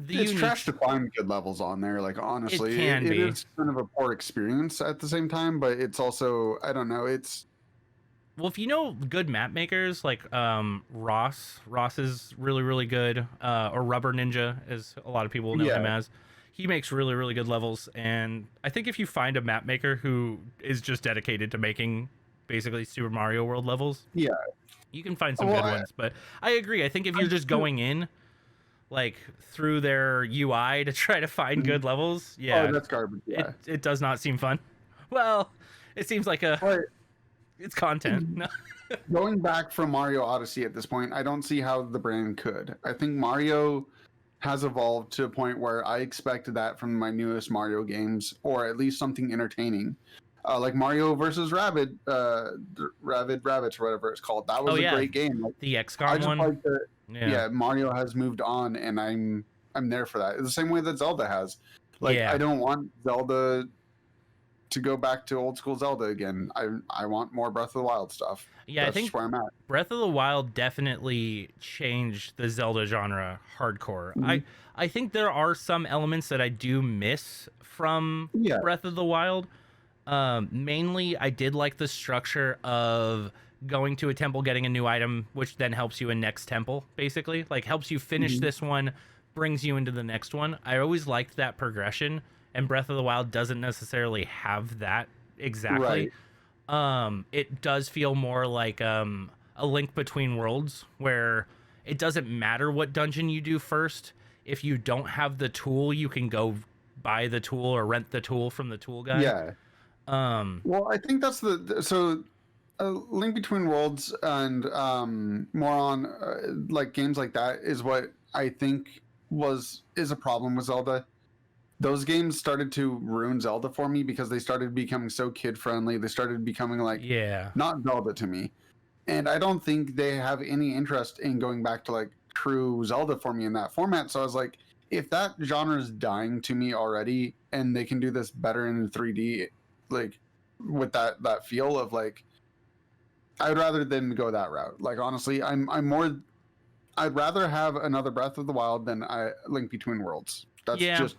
it's trash to find good levels on there. Like honestly, it is kind of a poor experience at the same time, but it's also I don't know. It's. Well, if you know good map makers like Ross is really, really good, or Rubber Ninja, as a lot of people know him as. He makes really, really good levels, and I think if you find a map maker who is just dedicated to making basically Super Mario World levels, you can find some good ones. But I agree. I think if you're just going in, like through their UI to try to find good levels, that's garbage. Yeah. It does not seem fun. Well, it seems like it's content. Going back from Mario Odyssey at this point, I don't see how the brand could. I think Mario has evolved to a point where I expected that from my newest Mario games, or at least something entertaining. Like Mario versus Rabbids, or whatever it's called. That was a great game. Like, the XCOM one. Like Mario has moved on, and I'm there for that. It's the same way that Zelda has. Like I don't want Zelda to go back to old school Zelda again. I want more Breath of the Wild stuff. Yeah, That's I think where I'm at. Breath of the Wild definitely changed the Zelda genre hardcore. Mm-hmm. I think there are some elements that I do miss from Breath of the Wild. Mainly, I did like the structure of going to a temple, getting a new item, which then helps you in next temple, basically. Like, helps you finish this one, brings you into the next one. I always liked that progression, and Breath of the Wild doesn't necessarily have that exactly. Right. It does feel more like a Link Between Worlds, where it doesn't matter what dungeon you do first. If you don't have the tool, you can go buy the tool or rent the tool from the tool guy. Yeah. Well, I think that's Link Between Worlds and more on like games like that is what I think is a problem with Zelda. Those games started to ruin Zelda for me because they started becoming so kid friendly. They started becoming like not Zelda to me, and I don't think they have any interest in going back to like true Zelda for me in that format. So I was like, if that genre is dying to me already, and they can do this better in 3D, like with that feel of like, I'd rather them go that route. Like honestly, I'd rather have another Breath of the Wild than Link Between Worlds. That's just.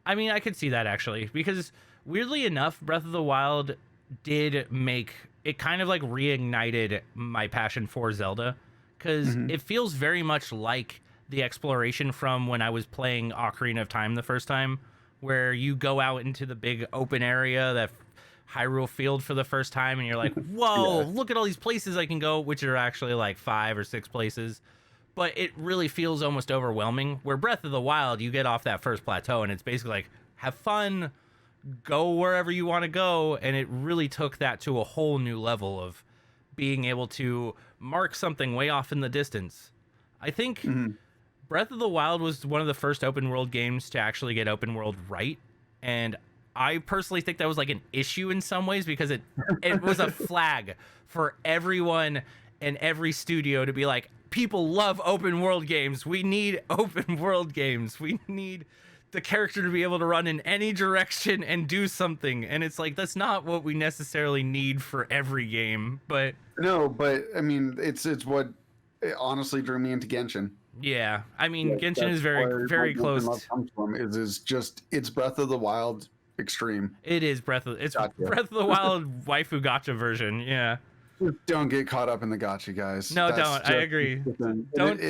I mean, I could see that actually, because weirdly enough, Breath of the Wild did make it kind of like reignited my passion for Zelda, because it feels very much like the exploration from when I was playing Ocarina of Time the first time, where you go out into the big open area, that Hyrule Field for the first time, and you're like, whoa, look at all these places I can go, which are actually like 5 or 6 places. But it really feels almost overwhelming. Where Breath of the Wild, you get off that first plateau, and it's basically like, have fun, go wherever you want to go. And it really took that to a whole new level of being able to mark something way off in the distance. I think Breath of the Wild was one of the first open world games to actually get open world right. And I personally think that was like an issue in some ways, because it was a flag for everyone and every studio to be like, people love open world games. We need open world games. We need the character to be able to run in any direction and do something. And it's like, that's not what we necessarily need for every game. But no, but I mean, it's what it honestly drew me into Genshin. Yeah, I mean, Genshin is very close. Comes from is just it's Breath of the Wild extreme. It is Breath of the Wild waifu gacha version. Yeah. Don't get caught up in the gacha, guys. No, don't. I agree. Don't.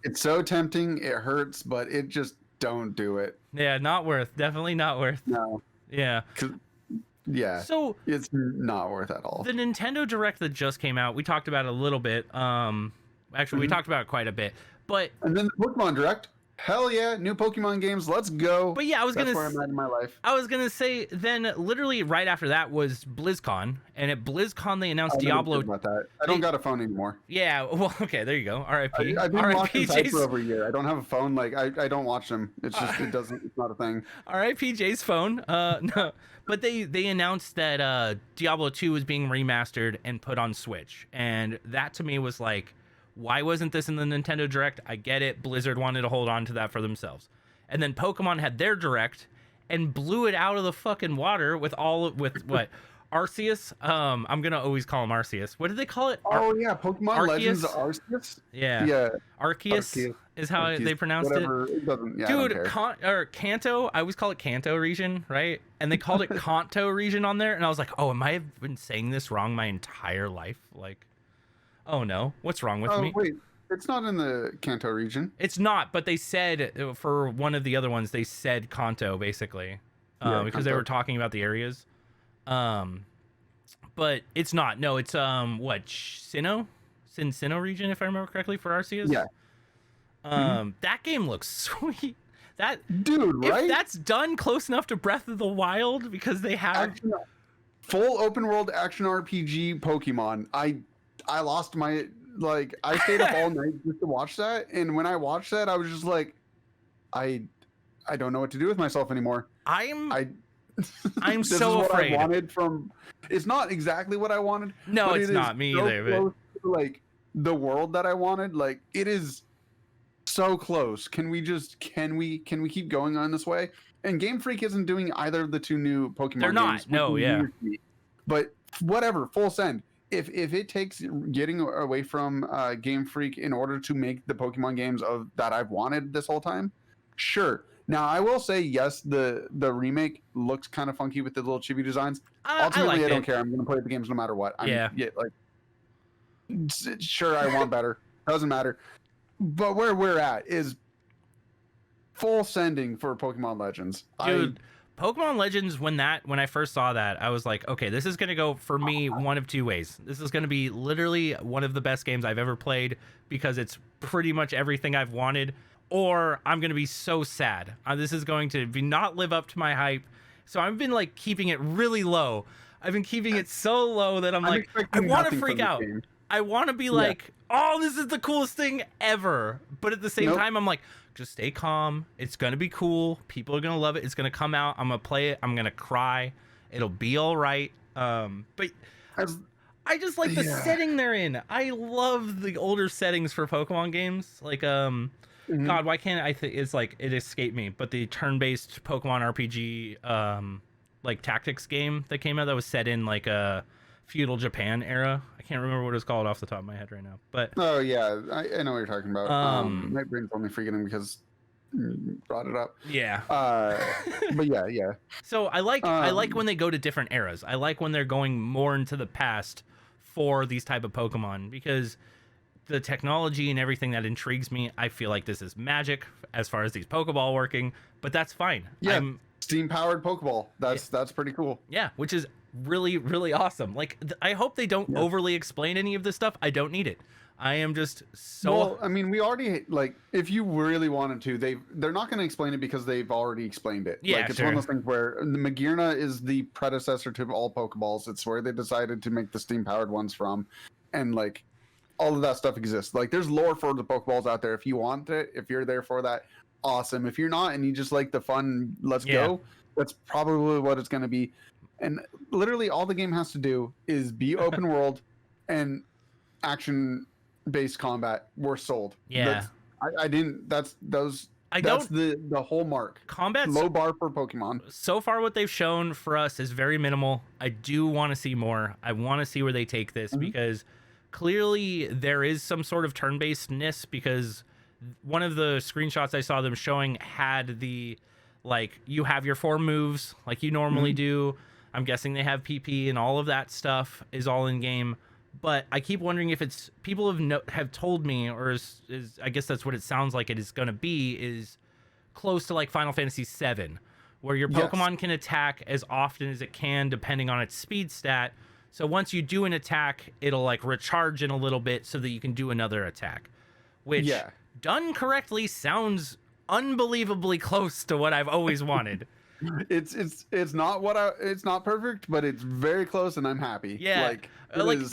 It's so tempting. It hurts, but it just don't do it. Yeah, not worth. Definitely not worth. No. Yeah. Yeah. So it's not worth at all. The Nintendo Direct that just came out, we talked about it a little bit. Actually, we talked about it quite a bit. But and then the Pokemon Direct. Hell yeah, new Pokemon games, let's go. But yeah, That's where I'm at in my life. I was gonna say, then literally right after that was BlizzCon, and at BlizzCon they announced Diablo. About that. I don't got a phone anymore. Yeah, well, okay, there you go. R.I.P. I've been watching sites for over a year. I don't have a phone. Like I don't watch them. It's just it's not a thing. R.I.P. Jay's phone. No, but they announced that Diablo 2 was being remastered and put on Switch, and that to me was like, why wasn't this in the Nintendo Direct? I get it. Blizzard wanted to hold on to that for themselves. And then Pokemon had their Direct and blew it out of the fucking water with what? Arceus? I'm going to always call him Arceus. What did they call it? Yeah, Pokemon Arceus? Legends Arceus? Yeah. Yeah. Arceus is how they pronounced whatever. it. It doesn't, yeah, Dude, Kanto, I always call it Kanto region, right? And they called it Kanto region on there, and I was like, oh, am I been saying this wrong my entire life? Like, oh no, what's wrong with me? Wait, it's not in the Kanto region. It's not, but they said for one of the other ones, they said Kanto basically, because Kanto. they were talking about the areas. But it's not. No, it's what, Sinnoh region, if I remember correctly, for Arceus. Yeah. That game looks sweet. That dude, right? If that's done close enough to Breath of the Wild, because they have full open world action RPG Pokemon. I lost my, like, I stayed up all night just to watch that, and when I watched that, I was just like, I don't know what to do with myself anymore. I'm this so is what afraid. I wanted from. It's not exactly what I wanted. No, it's not me either. Close to, like, the world that I wanted, like, it is so close. Can we keep going on this way? And Game Freak isn't doing either of the two new Pokemon They're not. games. No, yeah. But whatever, full send. If it takes getting away from Game Freak in order to make the Pokemon games that I've wanted this whole time, sure. Now I will say yes, the remake looks kind of funky with the little chibi designs. Ultimately, I don't care. I'm going to play the games no matter what. Sure, I want better. Doesn't matter. But where we're at is full sending for Pokemon Legends. Dude, Pokemon Legends, when I first saw that, I was like, okay, this is going to go, for me, one of two ways. This is going to be literally one of the best games I've ever played, because it's pretty much everything I've wanted, or I'm going to be so sad. This is going to not live up to my hype. So I've been like keeping it really low. I've been keeping it so low that I'm like, I want to freak out. I want to be like, oh, this is the coolest thing ever. But at the same time, I'm like, just stay calm. It's going to be cool. People are going to love it. It's going to come out. I'm going to play it. I'm going to cry. It'll be all right. But I just like the setting they're in. I love the older settings for Pokemon games. Like, God, why can't I think it's like, it escaped me, but the turn-based Pokemon RPG, like tactics game that came out that was set in like a feudal Japan era. I can't remember what it's called off the top of my head right now, but oh yeah, I know what you're talking about. My brain's only freaking because you brought it up. Yeah. But yeah. So I like when they go to different eras. I like when they're going more into the past for these type of Pokemon, because the technology and everything that intrigues me. I feel like this is magic as far as these Pokeball working, but that's fine. Yeah. Steam powered Pokeball. That's pretty cool. Yeah, which is really, really awesome. Like, I hope they don't overly explain any of this stuff. I don't need it. I am just so. Well, I mean, we already like if you really wanted to, they're not going to explain it because they've already explained it. Yeah, like it's sure. one of those things where the Magearna is the predecessor to all Pokeballs. It's where they decided to make the steam powered ones from, and like all of that stuff exists. Like there's lore for the Pokeballs out there. If you want it, if you're there for that, awesome. If you're not and you just like the fun, let's go. That's probably what it's going to be. And literally all the game has to do is be open world and action based combat. We're sold. Yeah. That's the whole mark. Combat's low bar for Pokemon. So far what they've shown for us is very minimal. I do want to see more. I want to see where they take this because clearly there is some sort of turn-basedness, because one of the screenshots I saw them showing had the like you have your 4 moves like you normally do. I'm guessing they have PP and all of that stuff is all in game. But I keep wondering if it's people have told me, or is I guess that's what it sounds like it is going to be, is close to like Final Fantasy VII, where your Pokemon can attack as often as it can depending on its speed stat. So once you do an attack, it'll like recharge in a little bit so that you can do another attack, which done correctly sounds unbelievably close to what I've always wanted. It's not it's not perfect, but it's very close, and I'm happy. Yeah, like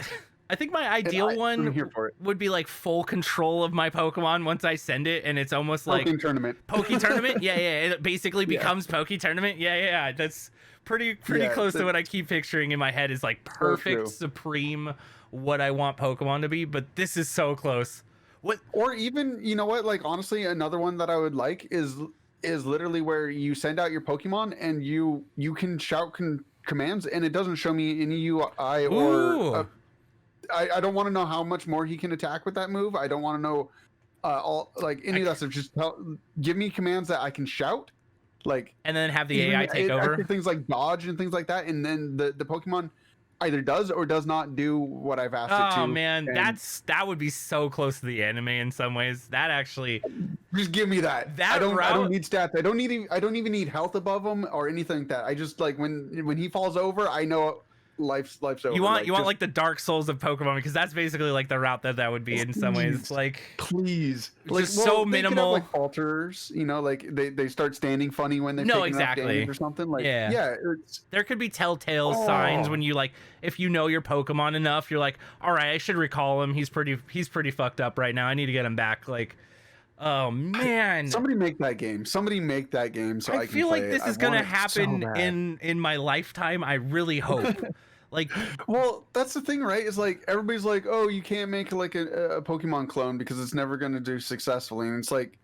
I think my ideal one would be like full control of my Pokemon once I send it, and it's almost like Poke Tournament. Yeah, it basically becomes Poke Tournament. Yeah, that's pretty close to what I keep picturing in my head is like perfect, supreme what I want Pokemon to be. But this is so close. What? Or even, you know what? Like honestly, another one that I would like is literally where you send out your Pokemon and you can shout commands, and it doesn't show me any UI or. I don't want to know how much more he can attack with that move. I don't want to know all like any of that stuff. Just give me commands that I can shout, like, and then have the AI take over things like dodge and things like that, and then the Pokemon either does or does not do what I've asked it to. Oh man, that would be so close to the anime in some ways. That actually, just give me that. I don't need stats. I don't even need health above him or anything like that. I just like when he falls over, I know life's over. You want like the Dark Souls of Pokemon, because that's basically like the route that would be in some ways. Like please, like so minimal. Like falters, you know, like they start standing funny when they take enough damage or something. Like there could be telltale signs when you like if you know your Pokemon enough, you're like, all right, I should recall him. He's pretty fucked up right now. I need to get him back. Like. Oh man! Somebody make that game. So I feel like this is gonna happen in my lifetime. I really hope. Like, well, that's the thing, right? Is like everybody's like, oh, you can't make like a Pokemon clone because it's never gonna do successfully, and it's like,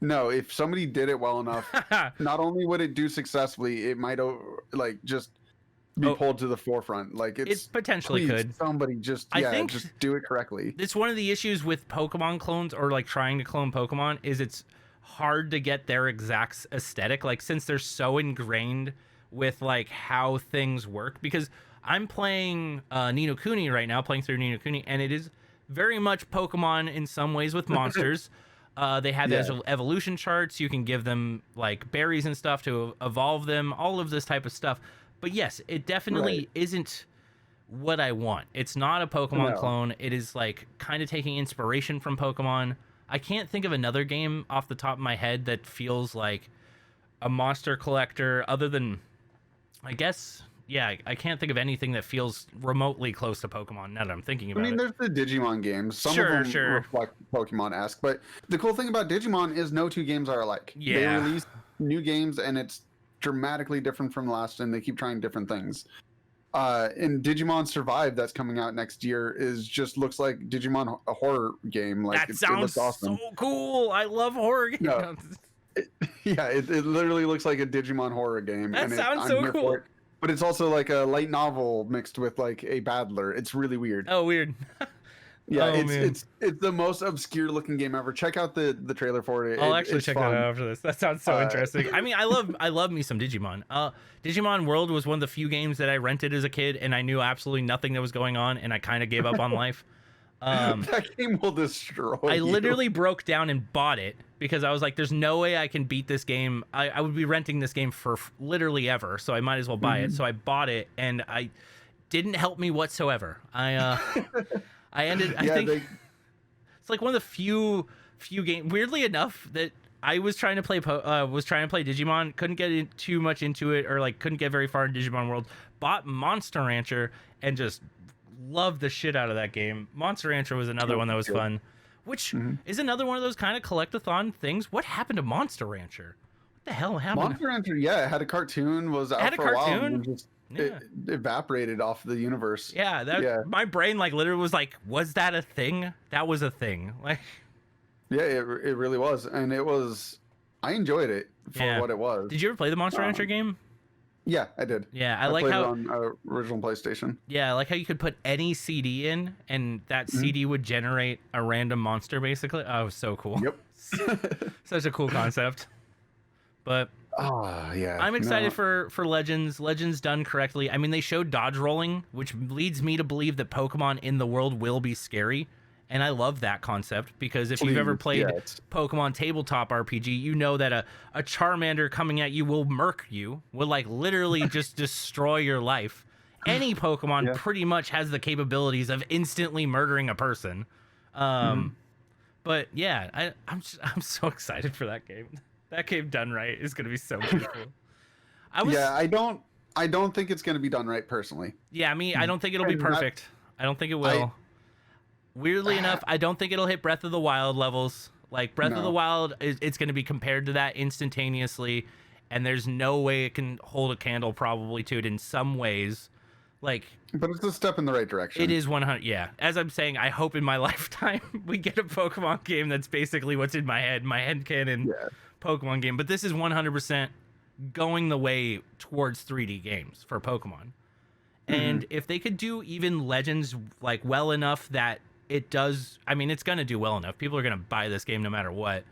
no, if somebody did it well enough, not only would it do successfully, it might like just be pulled to the forefront. Like it potentially could. Somebody just just do it correctly. It's one of the issues with Pokemon clones, or like trying to clone Pokemon, is it's hard to get their exact aesthetic, like since they're so ingrained with like how things work. Because I'm playing Ni no Kuni right now, playing through Ni no Kuni, and it is very much Pokemon in some ways with monsters. They have evolution charts. You can give them like berries and stuff to evolve them, all of this type of stuff. But yes, it definitely isn't what I want. It's not a Pokemon clone. It is like kind of taking inspiration from Pokemon. I can't think of another game off the top of my head that feels like a monster collector other than, I guess, I can't think of anything that feels remotely close to Pokemon now that I'm thinking about it. I mean, there's the Digimon games. Some of them reflect Pokemon-esque. But the cool thing about Digimon is no two games are alike. Yeah. They release new games, and it's dramatically different from the last, and they keep trying different things. And Digimon Survive that's coming out next year looks like Digimon a horror game. Like that sounds awesome. So cool. I love horror games. No, it literally looks like a Digimon horror game. That sounds so cool. But it's also like a light novel mixed with like a battler. It's really weird. Oh, weird. Yeah, it's the most obscure looking game ever. Check out the trailer for it. I'll actually check that out after this. That sounds so interesting. I mean, I love me some Digimon. Digimon World was one of the few games that I rented as a kid, and I knew absolutely nothing that was going on, and I kind of gave up on life. That game will destroy I you. literally broke down and bought it because I was like, there's no way I can beat this game. I would be renting this game for literally ever, so I might as well buy it. So I bought it, and I didn't help me whatsoever. I ended. I think it's like one of the few games. Weirdly enough, that I was trying to play Digimon, couldn't get too much into it, or like couldn't get very far in Digimon World. Bought Monster Rancher and just loved the shit out of that game. Monster Rancher was another one that was fun, which is another one of those kind of collectathon things. What happened to Monster Rancher? What the hell happened? Monster Rancher, yeah, it had a cartoon, was out for a while, and just it evaporated off the universe. Yeah, my brain like literally was like, was that a thing? That was a thing. Like, yeah, it really was, and it was. I enjoyed it for what it was. Did you ever play the Monster Rancher game? Yeah, I did. Yeah, I like how it on original PlayStation. Yeah, I like how you could put any CD in, and that CD would generate a random monster, basically. Oh, it was so cool. Yep. Such a cool concept. But yeah, I'm excited for Legends. Legends done correctly. I mean, they showed dodge rolling, which leads me to believe that Pokemon in the world will be scary. And I love that concept because if you've ever played Pokemon tabletop RPG, you know that a Charmander coming at you will murk you, will like literally just destroy your life. Any Pokemon pretty much has the capabilities of instantly murdering a person. But yeah, I'm so excited for that game. That game done right is going to be so beautiful. I don't think it's going to be done right personally. Yeah, I don't think it'll be perfect. I don't think it will. Weirdly enough, I don't think it'll hit Breath of the Wild levels. Like Breath of the Wild, it's going to be compared to that instantaneously, and there's no way it can hold a candle probably to it in some ways. Like, but it's a step in the right direction. It is 100. Yeah, as I'm saying, I hope in my lifetime we get a Pokemon game that's basically what's in my headcanon Pokemon game. But this is 100% going the way towards 3D games for Pokemon. And if they could do even Legends like well enough that it does, it's going to do well enough. People are going to buy this game no matter what.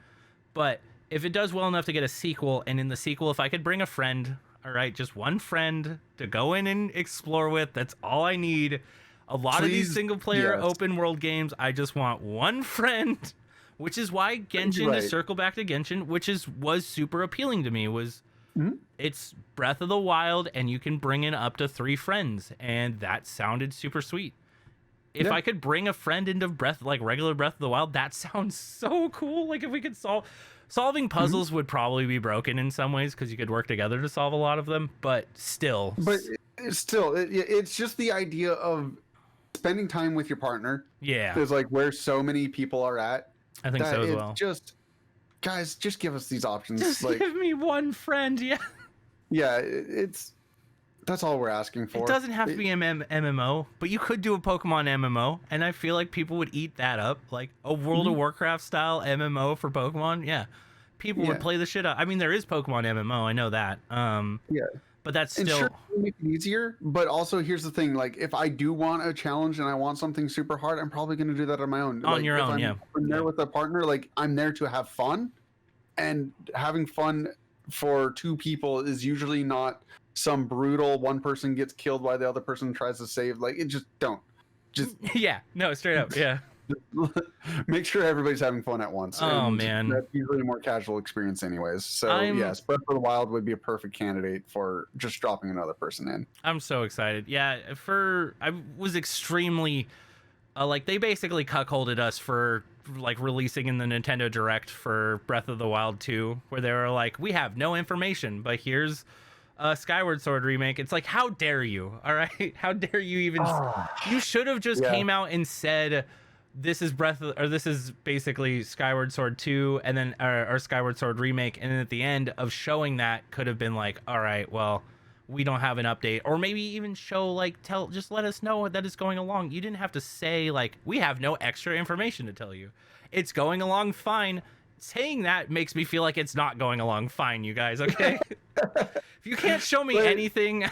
But if it does well enough to get a sequel, and in the sequel, if I could bring a friend, all right, just one friend to go in and explore with, that's all I need. A lot of these single player open world games, I just want one friend, which is why Genshin, to circle back to Genshin, which was super appealing to me, was it's Breath of the Wild, and you can bring in up to 3 friends, and that sounded super sweet. If I could bring a friend into regular Breath of the Wild, that sounds so cool. Like if we could solving puzzles would probably be broken in some ways because you could work together to solve a lot of them, but still. But it's just the idea of spending time with your partner. Yeah. Is like where so many people are at. I think so as well. Guys, just give us these options. Just give me one friend. Yeah. Yeah, that's all we're asking for. It doesn't have to be an MMO, but you could do a Pokemon MMO, and I feel like people would eat that up. Like a World of Warcraft style MMO for Pokemon. Yeah. People would play the shit out. There is Pokemon MMO. I know that. But that's still... And sure, it'll make it easier, but also here's the thing. Like, if I do want a challenge and I want something super hard, I'm probably going to do that on my own. On your own, I'm there with a partner. Like, I'm there to have fun, and having fun for 2 people is usually not some brutal one person gets killed while the other person tries to save. Like, it just yeah, no, straight up, yeah. Make sure everybody's having fun at once. Oh, man, that's usually a more casual experience anyways. So yes, Breath of the Wild would be a perfect candidate for just dropping another person in. I'm so excited. Yeah, I was extremely they basically cuckolded us for like releasing in the Nintendo Direct for Breath of the Wild 2, where they were like, we have no information, but here's a Skyward Sword remake. It's like, how dare you? All right, how dare you even? You should have just came out and said, this is this is basically Skyward Sword 2, and then or Skyward Sword remake, and then at the end of showing that could have been like, all right, well, we don't have an update, or maybe even show just let us know that it's going along. You didn't have to say like, we have no extra information to tell you. It's going along fine. Saying that makes me feel like it's not going along fine, you guys. Okay, if you can't show me anything,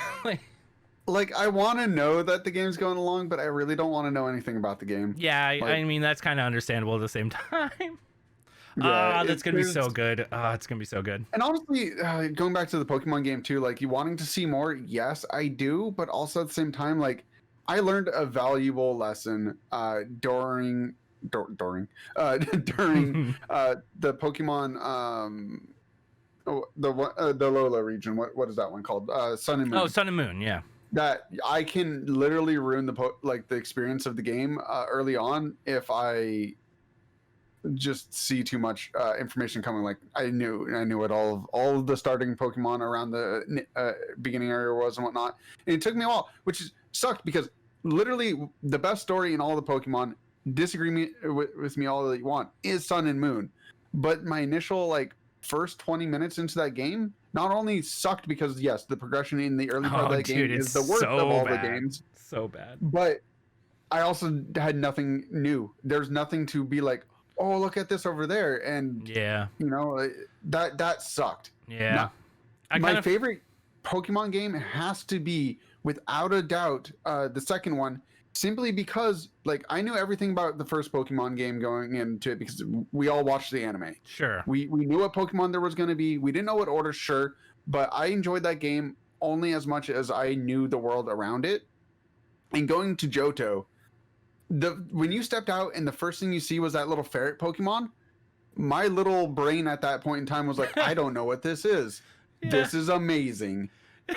like I want to know that the game's going along, but I really don't want to know anything about the game. Yeah, that's kind of understandable at the same time. That's gonna be so good. It's gonna be so good. And honestly, going back to the Pokemon game too, like you wanting to see more, yes, I do, but also at the same time, like I learned a valuable lesson during during the Pokemon the Lola region. What is that one called? Sun and Moon. Oh, Sun and Moon, yeah. That I can literally ruin the experience of the game early on if I just see too much information coming. Like I knew what all of the starting Pokemon around the beginning area was and whatnot, and it took me a while, which sucked because literally the best story in all the Pokemon, disagree with me all that you want, is Sun and Moon, but my initial like first 20 minutes into that game not only sucked because yes, the progression in the early part of that game is the worst of all the games, so bad, but I also had nothing new. There's nothing to be like, oh, look at this over there, and yeah, you know, that sucked. Yeah, my favorite Pokemon game has to be, without a doubt, the second one, simply because like I knew everything about the first Pokemon game going into it because we all watched the anime. Sure, we knew what Pokemon there was going to be. We didn't know what order, sure, but I enjoyed that game only as much as I knew the world around it. And going to Johto, when you stepped out and the first thing you see was that little ferret Pokemon, my little brain at that point in time was like, I don't know what this is. Yeah. This is amazing.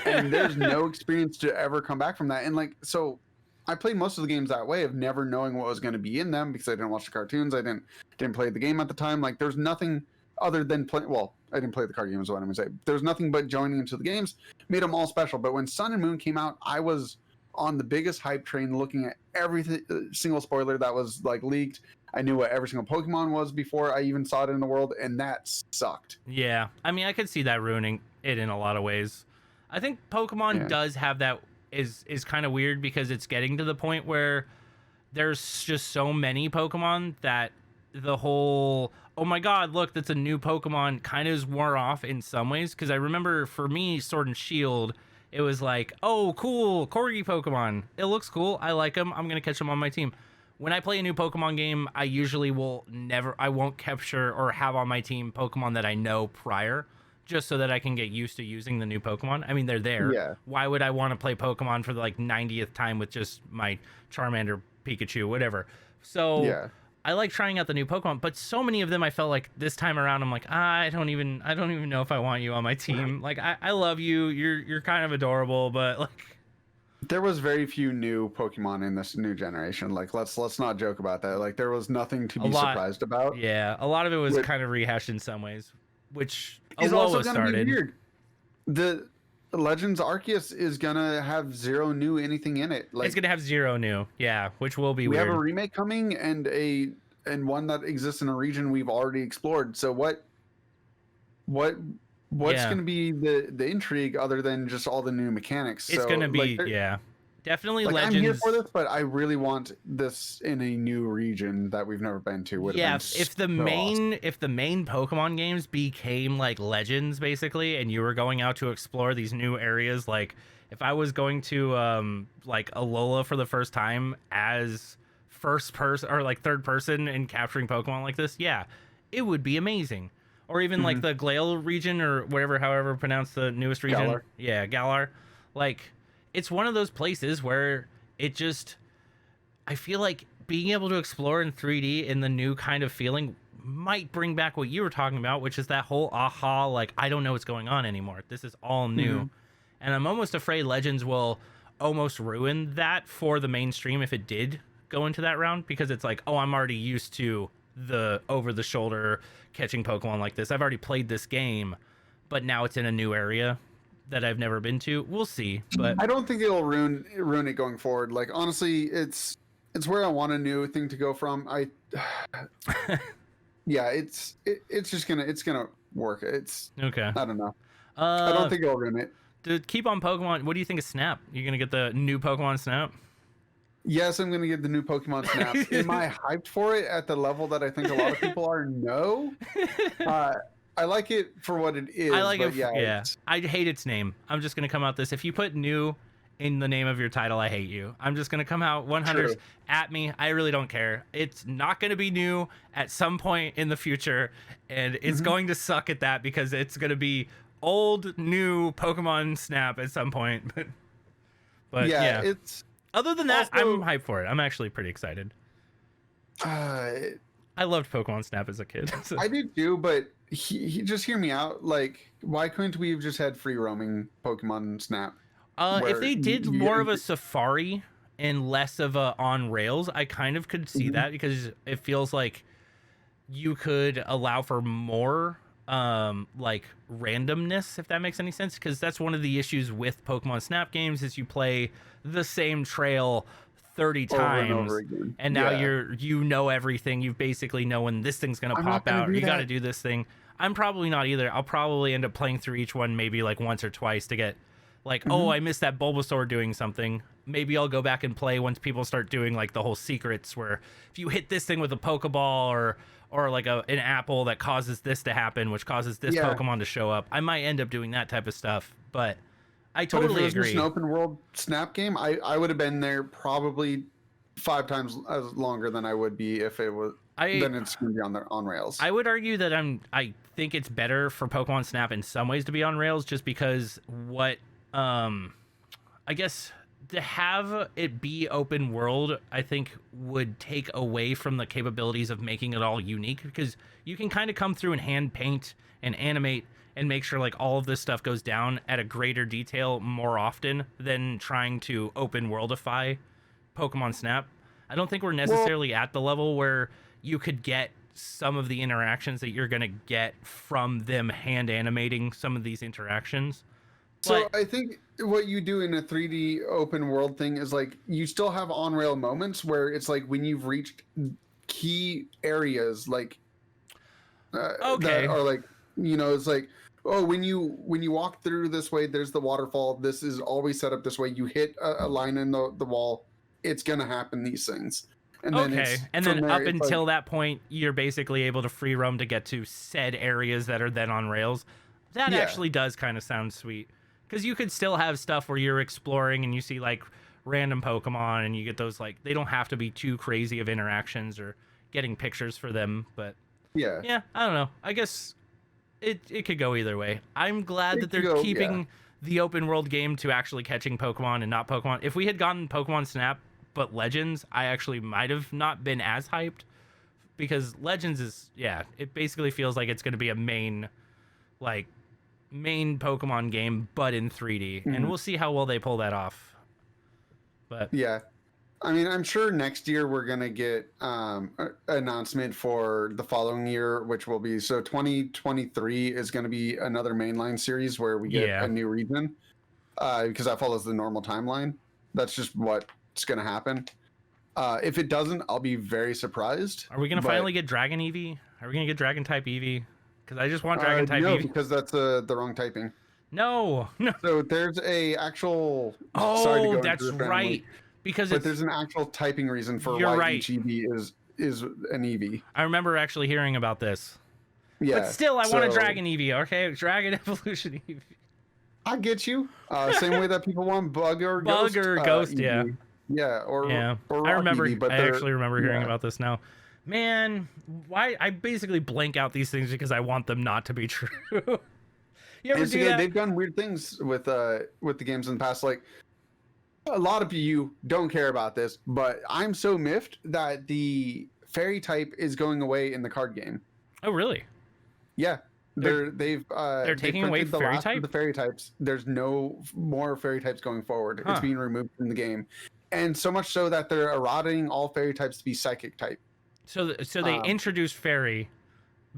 And there's no experience to ever come back from that. And like, so I played most of the games that way of never knowing what was going to be in them because I didn't watch the cartoons. I didn't play the game at the time. Like there's nothing other than I didn't play the card games, is what I'm going to say. There's nothing but joining into the games made them all special. But when Sun and Moon came out, I was on the biggest hype train, looking at every single spoiler that was like leaked. I knew what every single Pokemon was before I even saw it in the world, and that sucked. Yeah, I mean, I could see that ruining it in a lot of ways. I think Pokemon does have that is kind of weird because it's getting to the point where there's just so many Pokemon that the whole, oh my god, look, that's a new Pokemon kind of is wore off in some ways. Because I remember for me, Sword and Shield, it was like, oh, cool, Corgi Pokemon. It looks cool. I like them. I'm going to catch them on my team. When I play a new Pokemon game, I usually I won't capture or have on my team Pokemon that I know prior, just so that I can get used to using the new Pokemon. I mean, they're there. Yeah. Why would I want to play Pokemon for the like 90th time with just my Charmander, Pikachu, whatever? So yeah. I like trying out the new Pokemon, but so many of them I felt like this time around I'm like, I don't even know if I want you on my team. Like I love you. You're kind of adorable, but like there was very few new Pokemon in this new generation. Like let's not joke about that. Like there was nothing to be surprised about. Yeah, a lot of it was kind of rehashed in some ways, which is also going to be weird. The Legends Arceus is gonna have zero new anything in it. Like, it's gonna have zero new, yeah, which will be weird. We have a remake coming and one that exists in a region we've already explored. So what's gonna be the intrigue other than just all the new mechanics? It's gonna be definitely like, Legends. I'm here for this, but I really want this in a new region that we've never been to. If the main Pokemon games became like Legends basically, and you were going out to explore these new areas, like if I was going to like Alola for the first time as first person or like third person and capturing Pokemon like this, yeah, it would be amazing. Or even like the Glail region or whatever, however pronounce the newest region. Galar. Yeah, Galar. Like, it's one of those places where it just, I feel like being able to explore in 3D in the new kind of feeling might bring back what you were talking about, which is that whole aha, like, I don't know what's going on anymore. This is all new. And I'm almost afraid Legends will almost ruin that for the mainstream if it did go into that round, because it's like, oh, I'm already used to the over the shoulder catching Pokemon like this. I've already played this game, but now it's in a new area that I've never been to. We'll see, but I don't think it'll ruin it going forward. Like honestly, it's where I want a new thing to go from. It's gonna work. It's okay. I don't know. I don't think it'll ruin it. To keep on Pokemon, what do you think of Snap? You gonna get the new Pokemon Snap? Yes, I'm going to get the new Pokemon Snap. Am I hyped for it at the level that I think a lot of people are? No. I like it for what it is. I like it. Yeah. I hate its name. I'm just going to come out this. If you put new in the name of your title, I hate you. I'm just going to come out 100 at me. I really don't care. It's not going to be new at some point in the future, and it's going to suck at that because it's going to be old, new Pokemon Snap at some point. But yeah. Other than that, Also, I'm hyped for it. I'm actually pretty excited. uh, I loved Pokemon Snap as a kid. So. I do too, but just hear me out. Like, why couldn't we have just had free roaming Pokemon Snap? If Where they did you more get of a safari and less of a on rails, I kind of could see that because it feels like you could allow for more like randomness, if that makes any sense, because that's one of the issues with Pokemon Snap games is you play the same trail 30 over times and over again. and now Yeah. you know everything. You basically know when this thing's gonna I'm not pop gonna out, or do you got to that. do this thing. I'm probably not either. I'll probably end up playing through each one maybe like once or twice to get like, oh, I missed that Bulbasaur doing something. Maybe I'll go back and play once people start doing like the whole secrets where if you hit this thing with a Pokeball or like an apple that causes this to happen, which causes this Yeah. Pokemon to show up. I might end up doing that type of stuff, but I But if it totally was just agree. an open world Snap game, I would have been there probably 5 times as longer than I would be if it was. Then it's gonna be on rails. I would argue that I think it's better for Pokemon Snap in some ways to be on rails, just because I guess to have it be open world, I think would take away from the capabilities of making it all unique, because you can kind of come through and hand paint and animate and make sure like all of this stuff goes down at a greater detail more often than trying to open worldify Pokemon Snap. I don't think we're necessarily at the level where you could get some of the interactions that you're going to get from them hand animating some of these interactions. So But I think what you do in a 3D open world thing is like you still have on rail moments where it's like when you've reached key areas like okay. that are like, it's like, oh, when you walk through this way, there's the waterfall. This is always set up this way. You hit a line in the wall, it's gonna happen these things. And then Okay. And from then there, up it's until like, that point, you're basically able to free roam to get to said areas that are then on rails. That Yeah. actually does kind of sound sweet. Because you could still have stuff where you're exploring and you see like random Pokemon and you get those like, they don't have to be too crazy of interactions or getting pictures for them. But yeah, I don't know. I guess it could go either way. I'm glad It that could they're go, keeping yeah. the open world game to actually catching Pokemon and not Pokemon. If we had gotten Pokemon Snap but Legends, I actually might have not been as hyped, because Legends is, it basically feels like it's going to be a main Pokemon game but in 3D, and we'll see how well they pull that off. But Yeah. I mean, I'm sure next year we're gonna get an announcement for the following year, which will be 2023 is gonna be another mainline series where we get Yeah. a new region, because that follows the normal timeline. That's just what's gonna happen. If it doesn't, I'll be very surprised. are we going to but, finally get Dragon Eevee? Are we going to get Dragon type Eevee? Because I just want Dragon type no, Eevee. because that's the wrong typing. No. So there's a actual. Sorry to go Oh, into that's the family, right. Because But there's an actual typing reason for You're why right. each EV is an EV. I remember actually hearing about this. Yeah. But still, I want a so- Dragon Eevee, okay? Dragon Evolution Eevee. I get you. Same way that people want Bug or Ghost. Bug or Ghost, EV. yeah. Yeah, or Yeah. or I Rock remember. EV, but I they're- actually remember hearing yeah. about this now. Man, why? I basically blank out these things because I want them not to be true. You ever And so, do that? they've done weird things with the games in the past. Like a lot of you don't care about this, but I'm so miffed that the fairy type is going away in the card game. Oh, really? Yeah. They're They've taking away printed the fairy last type? of the fairy types. There's no more fairy types going forward. Huh. It's being removed from the game, and so much so that they're eroding all fairy types to be psychic type. So they introduced fairy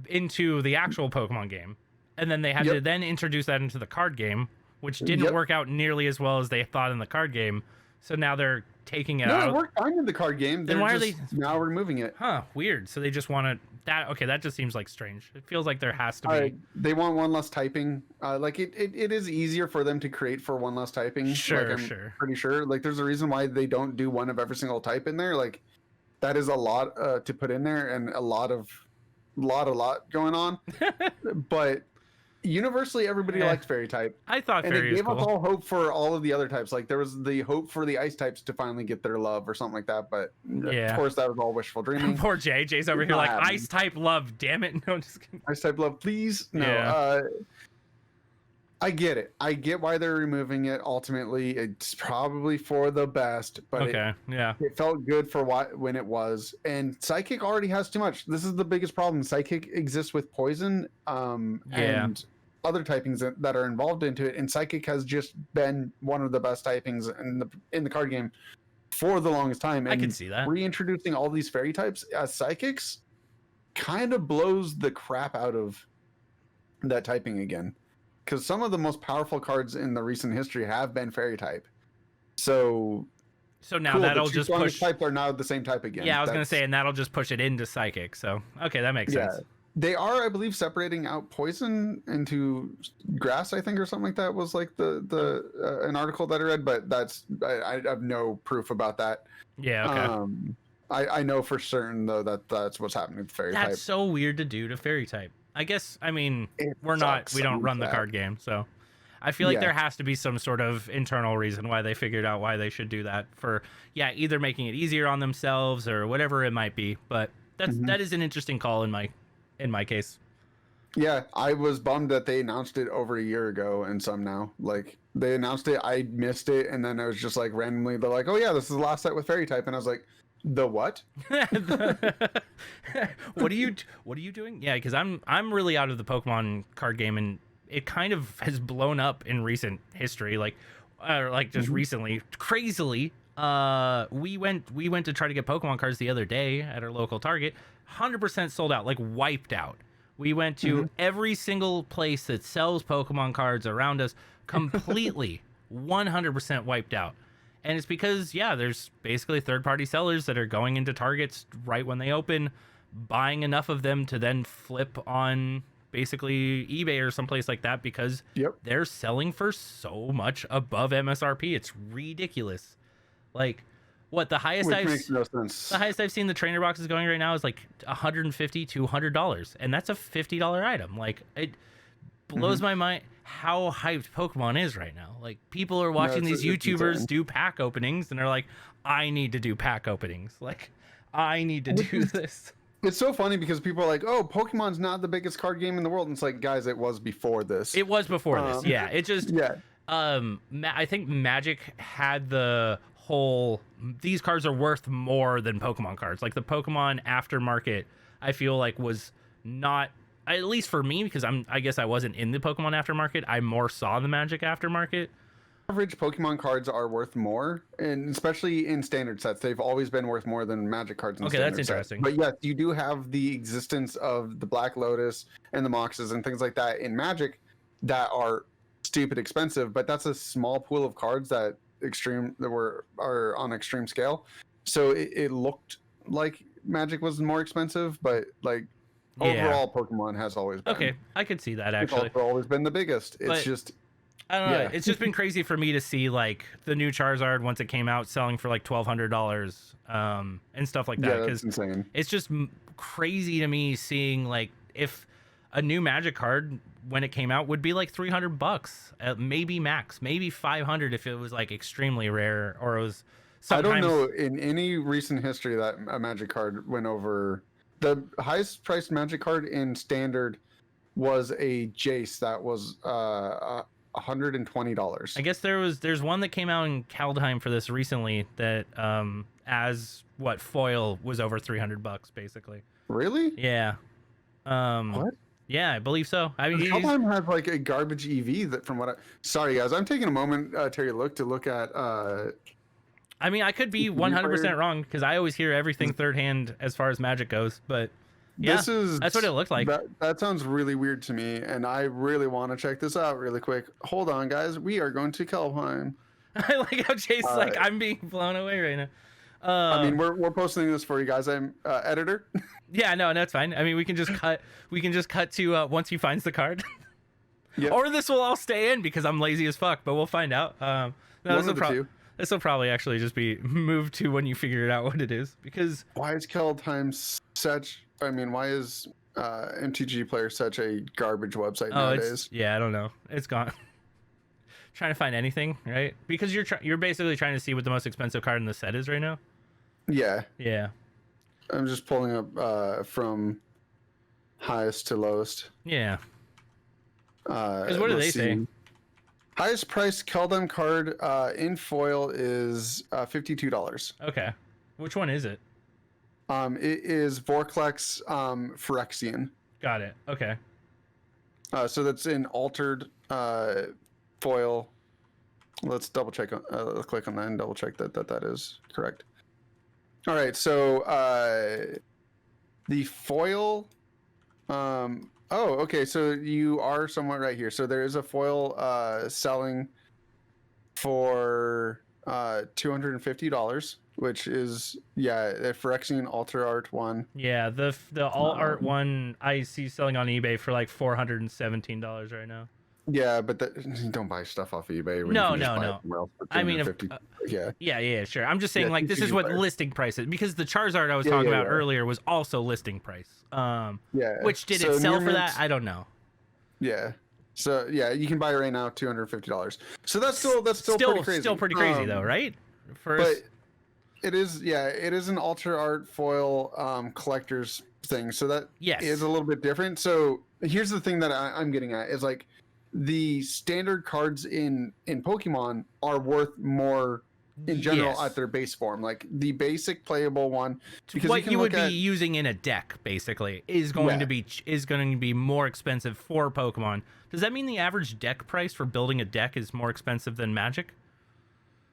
into the actual Pokemon game, and then they had to Yep. then introduce that into the card game, which didn't Yep. work out nearly as well as they thought in the card game. So now they're taking it No, out. it worked fine in the card game. Then They're why are just now removing it? Huh, weird. So they just want to that. Okay, that just seems like strange. It feels like there has to be. They want one less typing. Like it is easier for them to create for one less typing. Sure, like, I'm sure. pretty sure. Like there's a reason why they don't do one of every single type in there. Like that is a lot to put in there and a lot going on. But universally, everybody liked fairy type. I thought And fairy it was gave us cool. all hope for all of the other types. Like there was the hope for the ice types to finally get their love or something like that. But Yeah. of course, that was all wishful dreaming. Poor Jay's over It's here not like happening. ice type love. Damn it! No, just kidding. Ice type love, please. No. Yeah. I get it. I get why they're removing it. Ultimately, it's probably for the best, but Okay, yeah. it felt good for when it was. And Psychic already has too much. This is the biggest problem. Psychic exists with Poison, Yeah. and other typings that are involved into it. And Psychic has just been one of the best typings in the card game for the longest time. And I can see that. reintroducing all these fairy types as psychics kind of blows the crap out of that typing again. Because some of the most powerful cards in the recent history have been fairy type. So now cool, that'll the two just push. types are now the same type again. Yeah, I was gonna say, and that'll just push it into psychic. So okay, that makes sense. They are, I believe, separating out poison into grass, I think, or something like that was like the an article that I read, but I have no proof about that. Yeah, okay. I know for certain though that's what's happening with fairy type. That's so weird to do to fairy type. I guess, I mean, we don't run the card game, so I feel like there has to be some sort of internal reason why they figured out why they should do that for, either making it easier on themselves or whatever it might be. But that is an interesting call in my case. Yeah, I was bummed that they announced it over a year ago and some now. Like, they announced it, I missed it, and then it was just like randomly, they're like, oh yeah, this is the last set with fairy type, and I was like, the what? What are you doing? Yeah, because I'm really out of the Pokemon card game, and it kind of has blown up in recent history, like just recently, crazily. We went to try to get Pokemon cards the other day at our local Target, 100% sold out, like wiped out. We went to every single place that sells Pokemon cards around us, completely 100% wiped out. And it's because, there's basically third-party sellers that are going into Targets right when they open, buying enough of them to then flip on basically eBay or someplace like that, because they're selling for so much above MSRP. It's ridiculous. Like, what the highest I've seen the trainer boxes going right now is like $150 to $200, and that's a $50 item. Like, it blows my mind how hyped Pokemon is right now. Like, people are watching these YouTubers do pack openings, and they're like, I need to do pack openings. Like, I need to do this. It's so funny because people are like, oh, Pokemon's not the biggest card game in the world. And it's like, guys, it was before this. It was before this. Yeah. It just, I think Magic had the whole, these cards are worth more than Pokemon cards. Like, the Pokemon aftermarket, I feel like was not, at least for me, because I guess I wasn't in the Pokemon aftermarket. I more saw the Magic aftermarket. Average Pokemon cards are worth more, and especially in standard sets, they've always been worth more than Magic cards. Okay, that's interesting. But yes, you do have the existence of the Black Lotus and the Moxes and things like that in Magic that are stupid expensive. But that's a small pool of cards that are on extreme scale. So it looked like Magic was more expensive, but like. Overall, Pokemon has always been. Okay, I could see that actually. It's always been the biggest. It's just. I don't know. It's just been crazy for me to see like the new Charizard once it came out selling for like $1,200 and stuff like that. Yeah, that's insane. It's just crazy to me seeing like if a new Magic card when it came out would be like $300, maybe max, maybe 500 if it was like extremely rare or it was. Sometimes... I don't know in any recent history that a Magic card went over. The highest priced Magic card in Standard was a Jace that was $120. I guess there's one that came out in Kaldheim for this recently that as foil was over $300 basically. Really? Yeah. What? Yeah, I believe so. I mean, Kaldheim has like a garbage EV that from what sorry guys, I'm taking a moment to look at I mean, I could be 100% wrong because I always hear everything third hand as far as Magic goes, but that's what it looked like. That sounds really weird to me, and I really want to check this out really quick. Hold on, guys. We are going to Kaldheim. I like how Chase like, I'm being blown away right now. I mean, we're posting this for you guys. I'm editor. Yeah, no, that's fine. I mean, we can just cut. We can just cut to once he finds the card. Yep. Or this will all stay in because I'm lazy as fuck, but we'll find out. This will probably actually just be moved to when you figure it out what it is. Because why is Kaldheim such? I mean, why is MTG Player such a garbage website nowadays? I don't know. It's gone. Trying to find anything, right? Because you're basically trying to see what the most expensive card in the set is right now. Yeah. Yeah. I'm just pulling up from highest to lowest. Yeah. Because what do they say? Highest priced Keldem card in foil is $52. Okay. Which one is it? It is Vorklex Phyrexian. Got it. Okay. So that's in altered foil. Let's double check. Click on that and double check that is correct. All right. So the foil. Okay. So you are somewhat right here. So there is a foil selling for $250, which is a Phyrexian Alter Art one. Yeah, the all art one I see selling on eBay for like $417 right now. Yeah, but don't buy stuff off of eBay. No. I mean, yeah, sure. I'm just saying, like, this is what listing price is, because the Charizard I was talking about earlier was also listing price. Which did it sell for that? I don't know. Yeah. So you can buy it right now, $250. So that's still pretty crazy. Still pretty crazy though, right? But it is an Alter Art foil collector's thing. So that is a little bit different. So here's the thing that I'm getting at is, like, the standard cards in Pokemon are worth more in general at their base form. Like the basic playable one, because what you would be using in a deck basically is going to be more expensive for Pokemon. Does that mean the average deck price for building a deck is more expensive than Magic?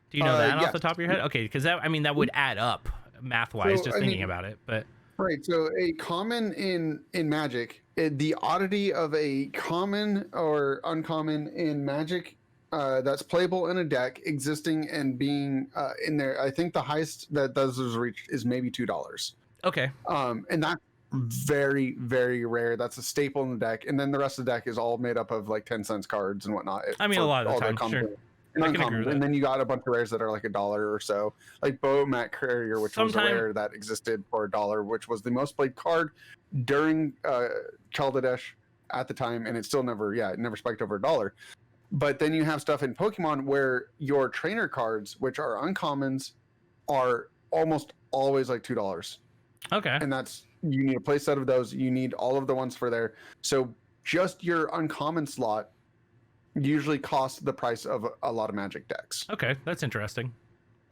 Do you know that off the top of your head? Okay, because that would add up math-wise, thinking about it. But right, so a common in Magic, the oddity of a common or uncommon in Magic that's playable in a deck, existing and being in there, I think the highest that those reach is maybe $2. Okay. And that's very, very rare. That's a staple in the deck, and then the rest of the deck is all made up of like 10-cent cards and whatnot. I mean, a lot of the time, sure. And then you got a bunch of rares that are like $1 or so, like Mat Carrier, which was a rare that existed for $1, which was the most played card during Chaldedesh at the time, and it still never spiked over $1. But then you have stuff in Pokemon where your trainer cards, which are uncommons, are almost always like $2. Okay. And you need a play set of those. You need all of the ones for there. So just your uncommon slot usually costs the price of a lot of Magic decks. Okay, that's interesting.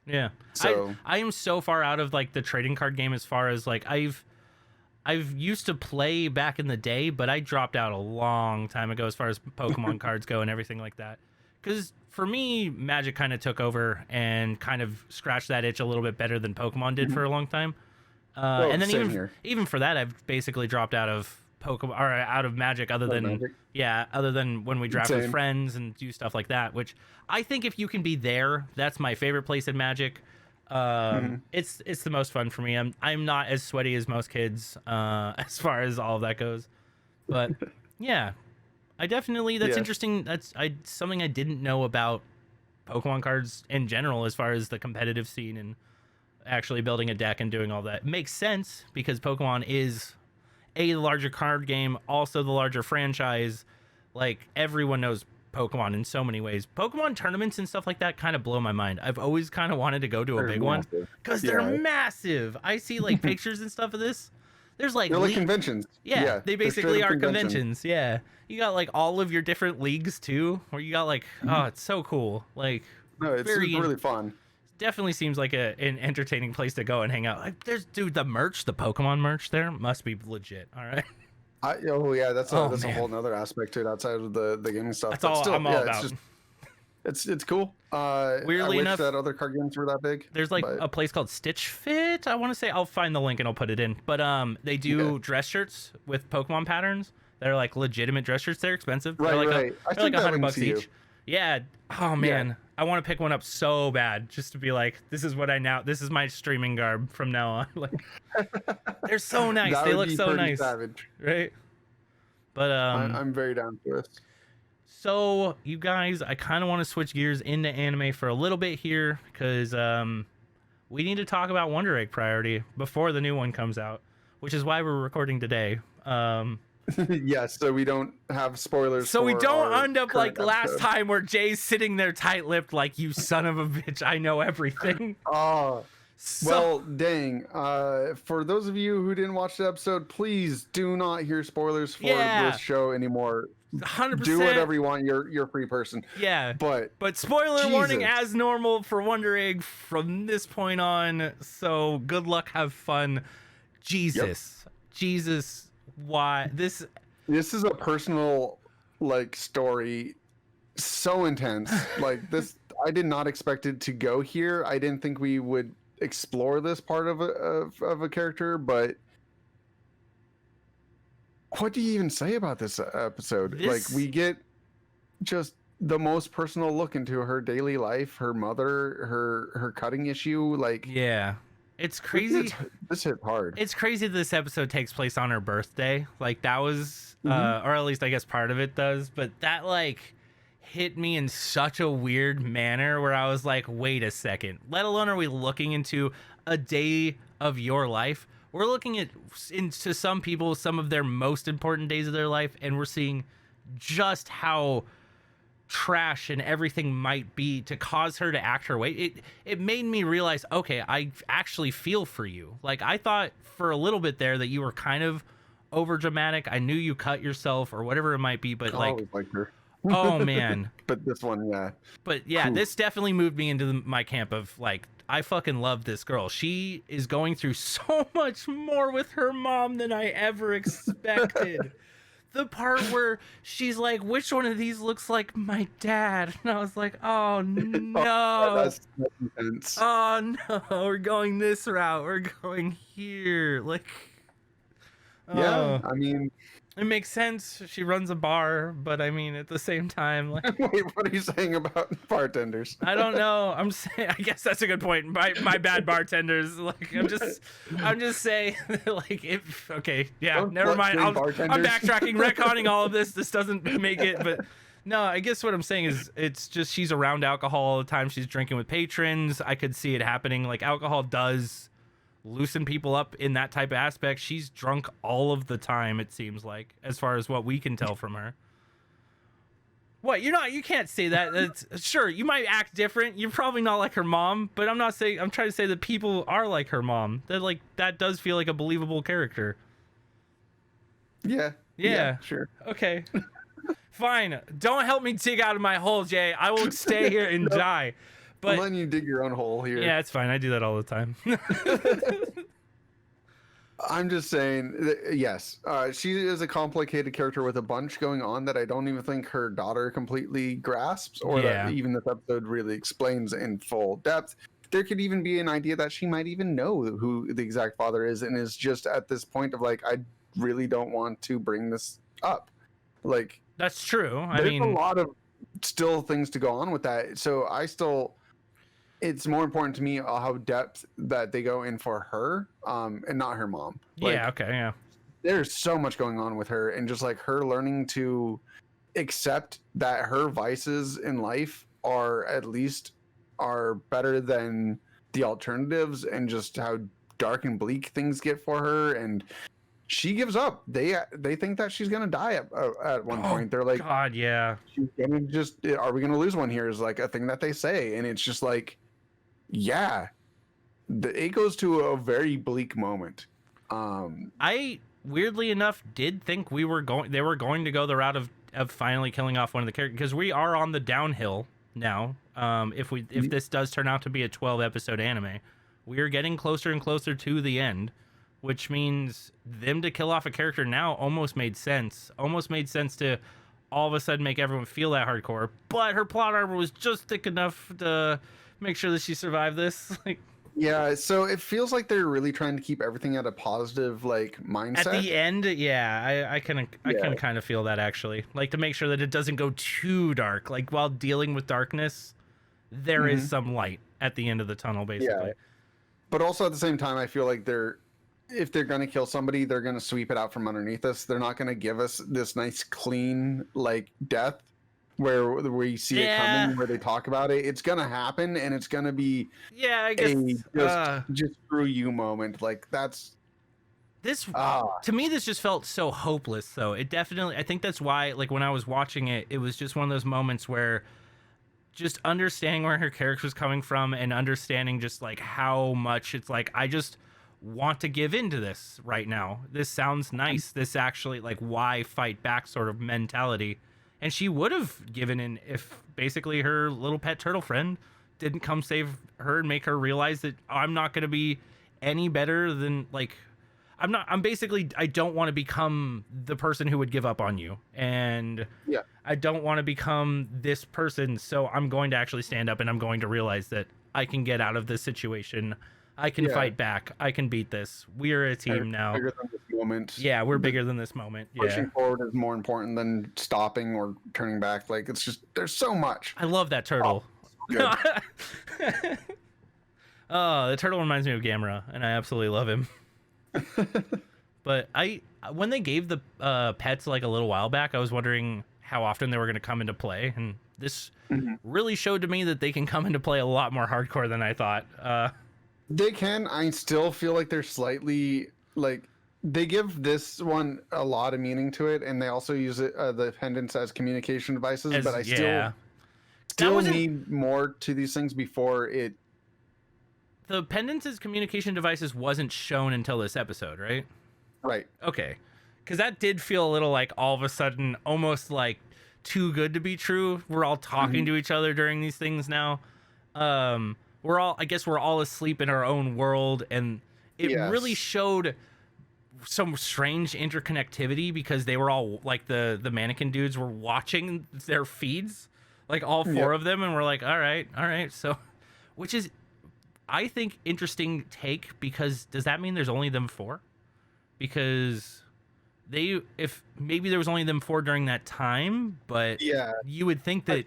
Yeah. So I am so far out of like the trading card game as far as like I've used to play back in the day, but I dropped out a long time ago as far as Pokemon cards go and everything like that. Because for me, Magic kind of took over and kind of scratched that itch a little bit better than Pokemon did for a long time. And then even for that, I've basically dropped out of Pokemon or out of Magic, other than when we draft with friends and do stuff like that. Which I think if you can be there, that's my favorite place in Magic. It's the most fun for me. I'm not as sweaty as most kids as far as all of that goes, but yeah, I definitely interesting. That's something I didn't know about Pokemon cards in general as far as the competitive scene and actually building a deck and doing all that. It makes sense because Pokemon is the larger card game, also the larger franchise. Like, everyone knows Pokemon in so many ways. Pokemon tournaments and stuff like that kind of blow my mind. I've always kind of wanted to go to a big one because they're massive. I see like pictures and stuff of this. They're like conventions. Yeah, they basically are conventions. Yeah, you got like all of your different leagues too, where you got like, oh, it's so cool. Like, no, it's really fun. Definitely seems like an entertaining place to go and hang out. Like, the merch, the Pokemon merch there must be legit. All right. That's a whole nother aspect to it outside of the gaming stuff. That's all I'm all about. It's cool. Weirdly enough, that other card games were that big. There's like a place called Stitch Fit. I want to say, I'll find the link and I'll put it in. But they do dress shirts with Pokemon patterns. They're like legitimate dress shirts. They're expensive. Right, they're like $100 each. Yeah. Oh man. Yeah. I want to pick one up so bad just to be like, this is my streaming garb from now on. Like, they're so nice. They look so nice. Savage. Right? But I'm very down for this. So, you guys, I kind of want to switch gears into anime for a little bit here because we need to talk about Wonder Egg Priority before the new one comes out, which is why we're recording today. Yes, so we don't have spoilers. So we don't end up like last time where Jay's sitting there tight-lipped like, you son of a bitch, I know everything. Oh, well, dang. For those of you who didn't watch the episode, please do not hear spoilers for this show anymore 100%. Do whatever you want. You're a free person. Yeah. But Spoiler warning, Jesus. as normal for Wonder Egg from this point on. So good luck, have fun. Jesus, why this? This is a personal like story, so intense. Like this, I did not expect it to go here. I didn't think we would explore this part of a character, but what do you even say about this episode? Like we get just the most personal look into her daily life, her mother, her cutting issue. Like, yeah, it's crazy. This hit hard. It's crazy this episode takes place on her birthday. Like that was, or at least I guess part of it does. But that like hit me in such a weird manner where I was like, wait a second. Let alone are we looking into a day of your life? We're looking at into some people, some of their most important days of their life, and we're seeing just how trash and everything might be to cause her to act her way. It made me realize, okay, I actually feel for you. Like I thought for a little bit there that you were kind of over dramatic. I knew you cut yourself or whatever it might be, but I always liked her. Oh man. But this one, yeah. But yeah, this definitely moved me into my camp of like, I fucking love this girl. She is going through so much more with her mom than I ever expected. The part where she's like, which one of these looks like my dad? And I was like, oh no. That's intense. Oh no, we're going this route. We're going here. Like, yeah, I mean, it makes sense. She runs a bar, but I mean, at the same time, like, wait, what are you saying about bartenders? I don't know. I'm saying, I guess that's a good point. My bad, bartenders. Like, I'm just saying, like, if okay, yeah, Don't never mind. I'm bartenders. backtracking, retconning all of this. This doesn't make it, but no, I guess what I'm saying is, it's just she's around alcohol all the time. She's drinking with patrons. I could see it happening. Like, alcohol does loosen people up in that type of aspect. She's drunk all of the time, it seems like, as far as what we can tell from her. What, you can't say that. That's, sure, you might act different. You're probably not like her mom, but I'm trying to say that people are like her mom. That does feel like a believable character. Yeah, sure. Okay. Fine. Don't help me dig out of my hole, Jay. I will stay here and die. But I'm letting you dig your own hole here. yeah, it's fine. I do that all the time. I'm just saying, yes, she is a complicated character with a bunch going on that I don't even think her daughter completely grasps, or that even this episode really explains in full depth. There could even be an idea that she might even know who the exact father is, and is just at this point of like, I really don't want to bring this up. Like, that's true. There's a lot of still things to go on with that. So it's more important to me how depth that they go in for her, and not her mom. Like, yeah. Okay. Yeah. There's so much going on with her, and just like her learning to accept that her vices in life are better than the alternatives, and just how dark and bleak things get for her, and she gives up. They think that she's gonna die at one point. They're like, God, yeah. She's gonna are we gonna lose one here? Is like a thing that they say, and it's just like, yeah, it goes to a very bleak moment. I weirdly enough did think they were going to go the route of finally killing off one of the characters, because we are on the downhill now. If this does turn out to be a 12 episode anime, we are getting closer and closer to the end, which means them to kill off a character now almost made sense to all of a sudden make everyone feel that hardcore. But her plot armor was just thick enough to make sure that she survived this. Like, yeah, so it feels like they're really trying to keep everything at a positive like mindset. at the end, yeah, I can kind of feel that, actually. Like, to make sure that it doesn't go too dark. Like, while dealing with darkness, there is some light at the end of the tunnel, basically. Yeah. But also at the same time, I feel like if they're going to kill somebody, they're going to sweep it out from underneath us. They're not going to give us this nice, clean, like, death where we see it coming, where they talk about it. It's going to happen, and it's going to be I guess just screw you moment. Like, that's... This, to me, this just felt so hopeless, though. It definitely... I think that's why, like, when I was watching it, it was just one of those moments where just understanding where her character was coming from, and understanding just, like, how much it's like, I just want to give into this right now. This sounds nice. This actually, like, why fight back sort of mentality. And she would have given in if basically her little pet turtle friend didn't come save her and make her realize that I'm not going to be any better than, like, I'm basically, I don't want to become the person who would give up on you. And Yeah. I don't want to become this person. So I'm going to actually stand up and I'm going to realize that I can get out of this situation. I can fight back. I can beat this. We're a team now. Bigger than this moment. Yeah, we're bigger than this moment. Pushing Yeah. forward is more important than stopping or turning back. Like, it's just, there's so much. I love that turtle. Good. Oh, the turtle reminds me of Gamera, and I absolutely love him. But when they gave the pets like a little while back, I was wondering how often they were going to come into play, and this really showed to me that they can come into play a lot more hardcore than I thought. They can. I still feel like they're slightly, like, they give this one a lot of meaning to it, and they also use it, the pendants as communication devices. But I still need more to these things before it. The pendants as communication devices wasn't shown until this episode, right? Right. Okay. Because that did feel a little like all of a sudden almost like too good to be true. We're all talking to each other during these things now. I guess we're all asleep in our own world, and it really showed some strange interconnectivity because they were all like the mannequin dudes were watching their feeds, like all four of them, and we're like, all right. So, which is, I think, interesting take, because does that mean there's only them four? Because if maybe there was only them four during that time, but you would think that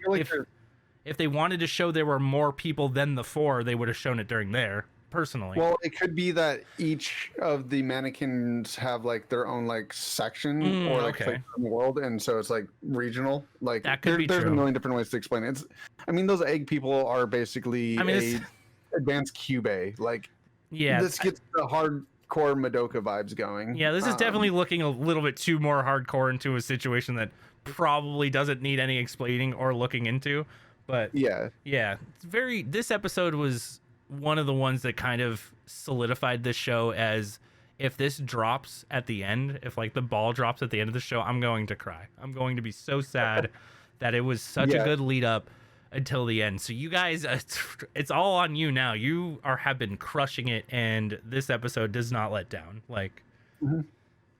if they wanted to show there were more people than the four, they would have shown it during there. Personally, well, it could be that each of the mannequins have like their own like section or like place in the world, and so it's like regional. Like that could be there's true. a million different ways to explain it. Those egg people are basically advanced Cube. Like, this gets the hardcore Madoka vibes going. Yeah, this is definitely looking a little bit too more hardcore into a situation that probably doesn't need any explaining or looking into. But this episode was one of the ones that kind of solidified this show as, if this drops at the end, if like the ball drops at the end of the show, I'm going to cry. I'm going to be so sad that it was such a good lead up until the end. So you guys, it's all on you now. You have been crushing it, and this episode does not let down. Like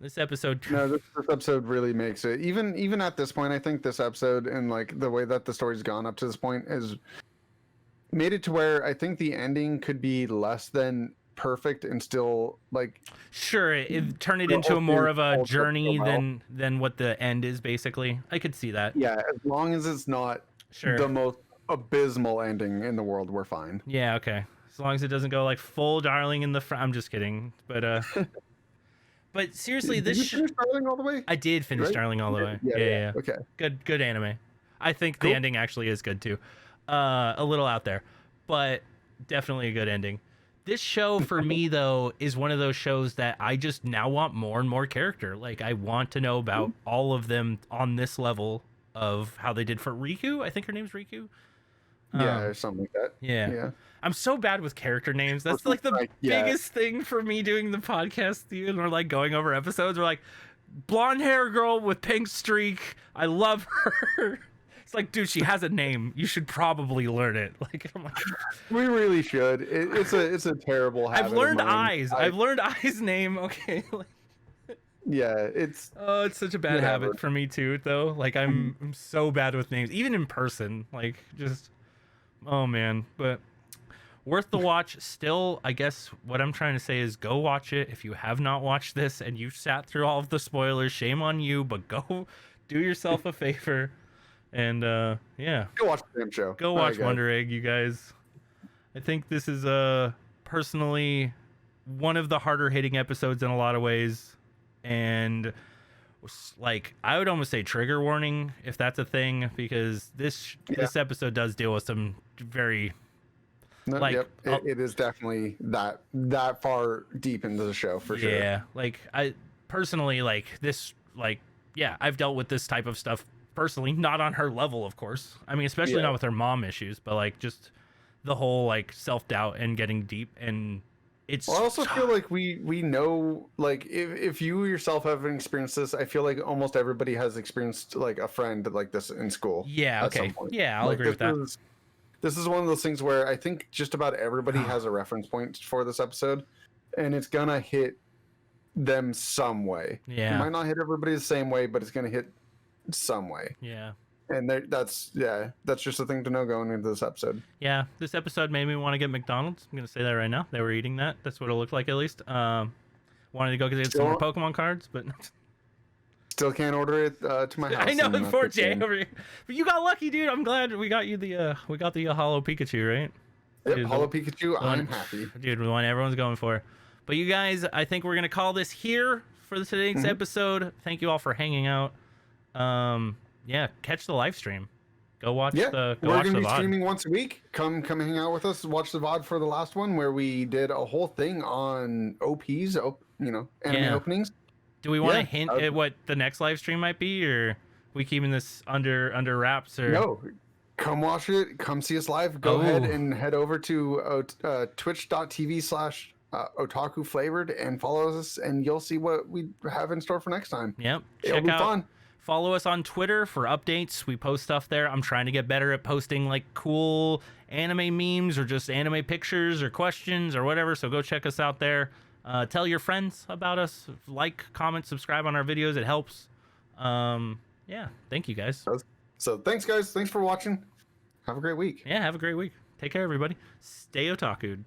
this episode. No, this episode really makes it. Even at this point, I think this episode and like the way that the story's gone up to this point is made it to where I think the ending could be less than perfect and still like it turn it into more of a journey than what the end is. Basically, I could see that. Yeah, as long as it's not the most abysmal ending in the world, we're fine. Yeah, okay. As long as it doesn't go like full Darling in the front. I'm just kidding, but but seriously, did you finish Darling all the way? I did finish Darling all the way. Yeah. Okay. Good anime. I think the ending actually is good too. A little out there, but definitely a good ending. This show for me though is one of those shows that I just now want more and more character. Like, I want to know about all of them on this level of how they did for Riku. I think her name's Riku. Or something like that. Yeah. I'm so bad with character names. That's like the biggest thing for me doing the podcast, Steven. We're like going over episodes. We're like, blonde hair girl with pink streak. I love her. It's like, dude, she has a name. You should probably learn it. Like, I'm like, we really should. It's a terrible habit. I've learned Eyes. I've learned Eyes' name. Okay. It's such a bad habit for me too, though. Like, I'm so bad with names, even in person. Like, just, oh man. But worth the watch. Still, I guess what I'm trying to say is go watch it. If you have not watched this and you sat through all of the spoilers, shame on you. But go do yourself a favor. And go watch the damn show. Go watch Wonder Egg, you guys. I think this is personally one of the harder hitting episodes in a lot of ways, and like, I would almost say trigger warning, if that's a thing, because this episode does deal with some very it is definitely that far deep into the show for sure. Yeah, like, I personally, like, this, like, I've dealt with this type of stuff personally, not on her level, of course. I mean, especially not with her mom issues, but like just the whole like self-doubt and getting deep and It's Well, I also feel like we know, like, if you yourself haven't experienced this, I feel like almost everybody has experienced like a friend like this in school. yeah, At some okay. point. Yeah, I'll Like, agree with that. This is one of those things where I think just about everybody has a reference point for this episode, and it's gonna hit them some way. It Yeah. might not hit everybody the same way, but it's gonna hit some way. Yeah. And that's just a thing to know going into this episode. Yeah, this episode made me want to get McDonald's. I'm gonna say that right now. They were eating that. That's what it looked like, at least. Wanted to go because they had some more Pokemon cards, but still can't order it to my house. I know, poor Jay over here. But you got lucky, dude. I'm glad we got you the Hollow Pikachu, right? Yep, Dude, Hollow Pikachu. I'm happy, dude. The one everyone's going for. But you guys, I think we're gonna call this here for today's episode. Thank you all for hanging out. Yeah, catch the live stream. Go watch the we're watch gonna the be VOD. streaming once a week. Come hang out with us. Watch the VOD for the last one where we did a whole thing on OPs, anime openings. Do we want to hint at what the next live stream might be, or we keeping this under wraps? Or no, come watch it. Come see us live. Go ahead and head over to twitch.tv/otaku flavored and follow us, and you'll see what we have in store for next time. Yep, It'll be fun. Follow us on Twitter for updates. We post stuff there. I'm trying to get better at posting like cool anime memes or just anime pictures or questions or whatever. So go check us out there. Tell your friends about us. Like, comment, subscribe on our videos. It helps. Yeah. Thank you guys. So thanks, guys. Thanks for watching. Have a great week. Yeah. Have a great week. Take care, everybody. Stay otaku'd.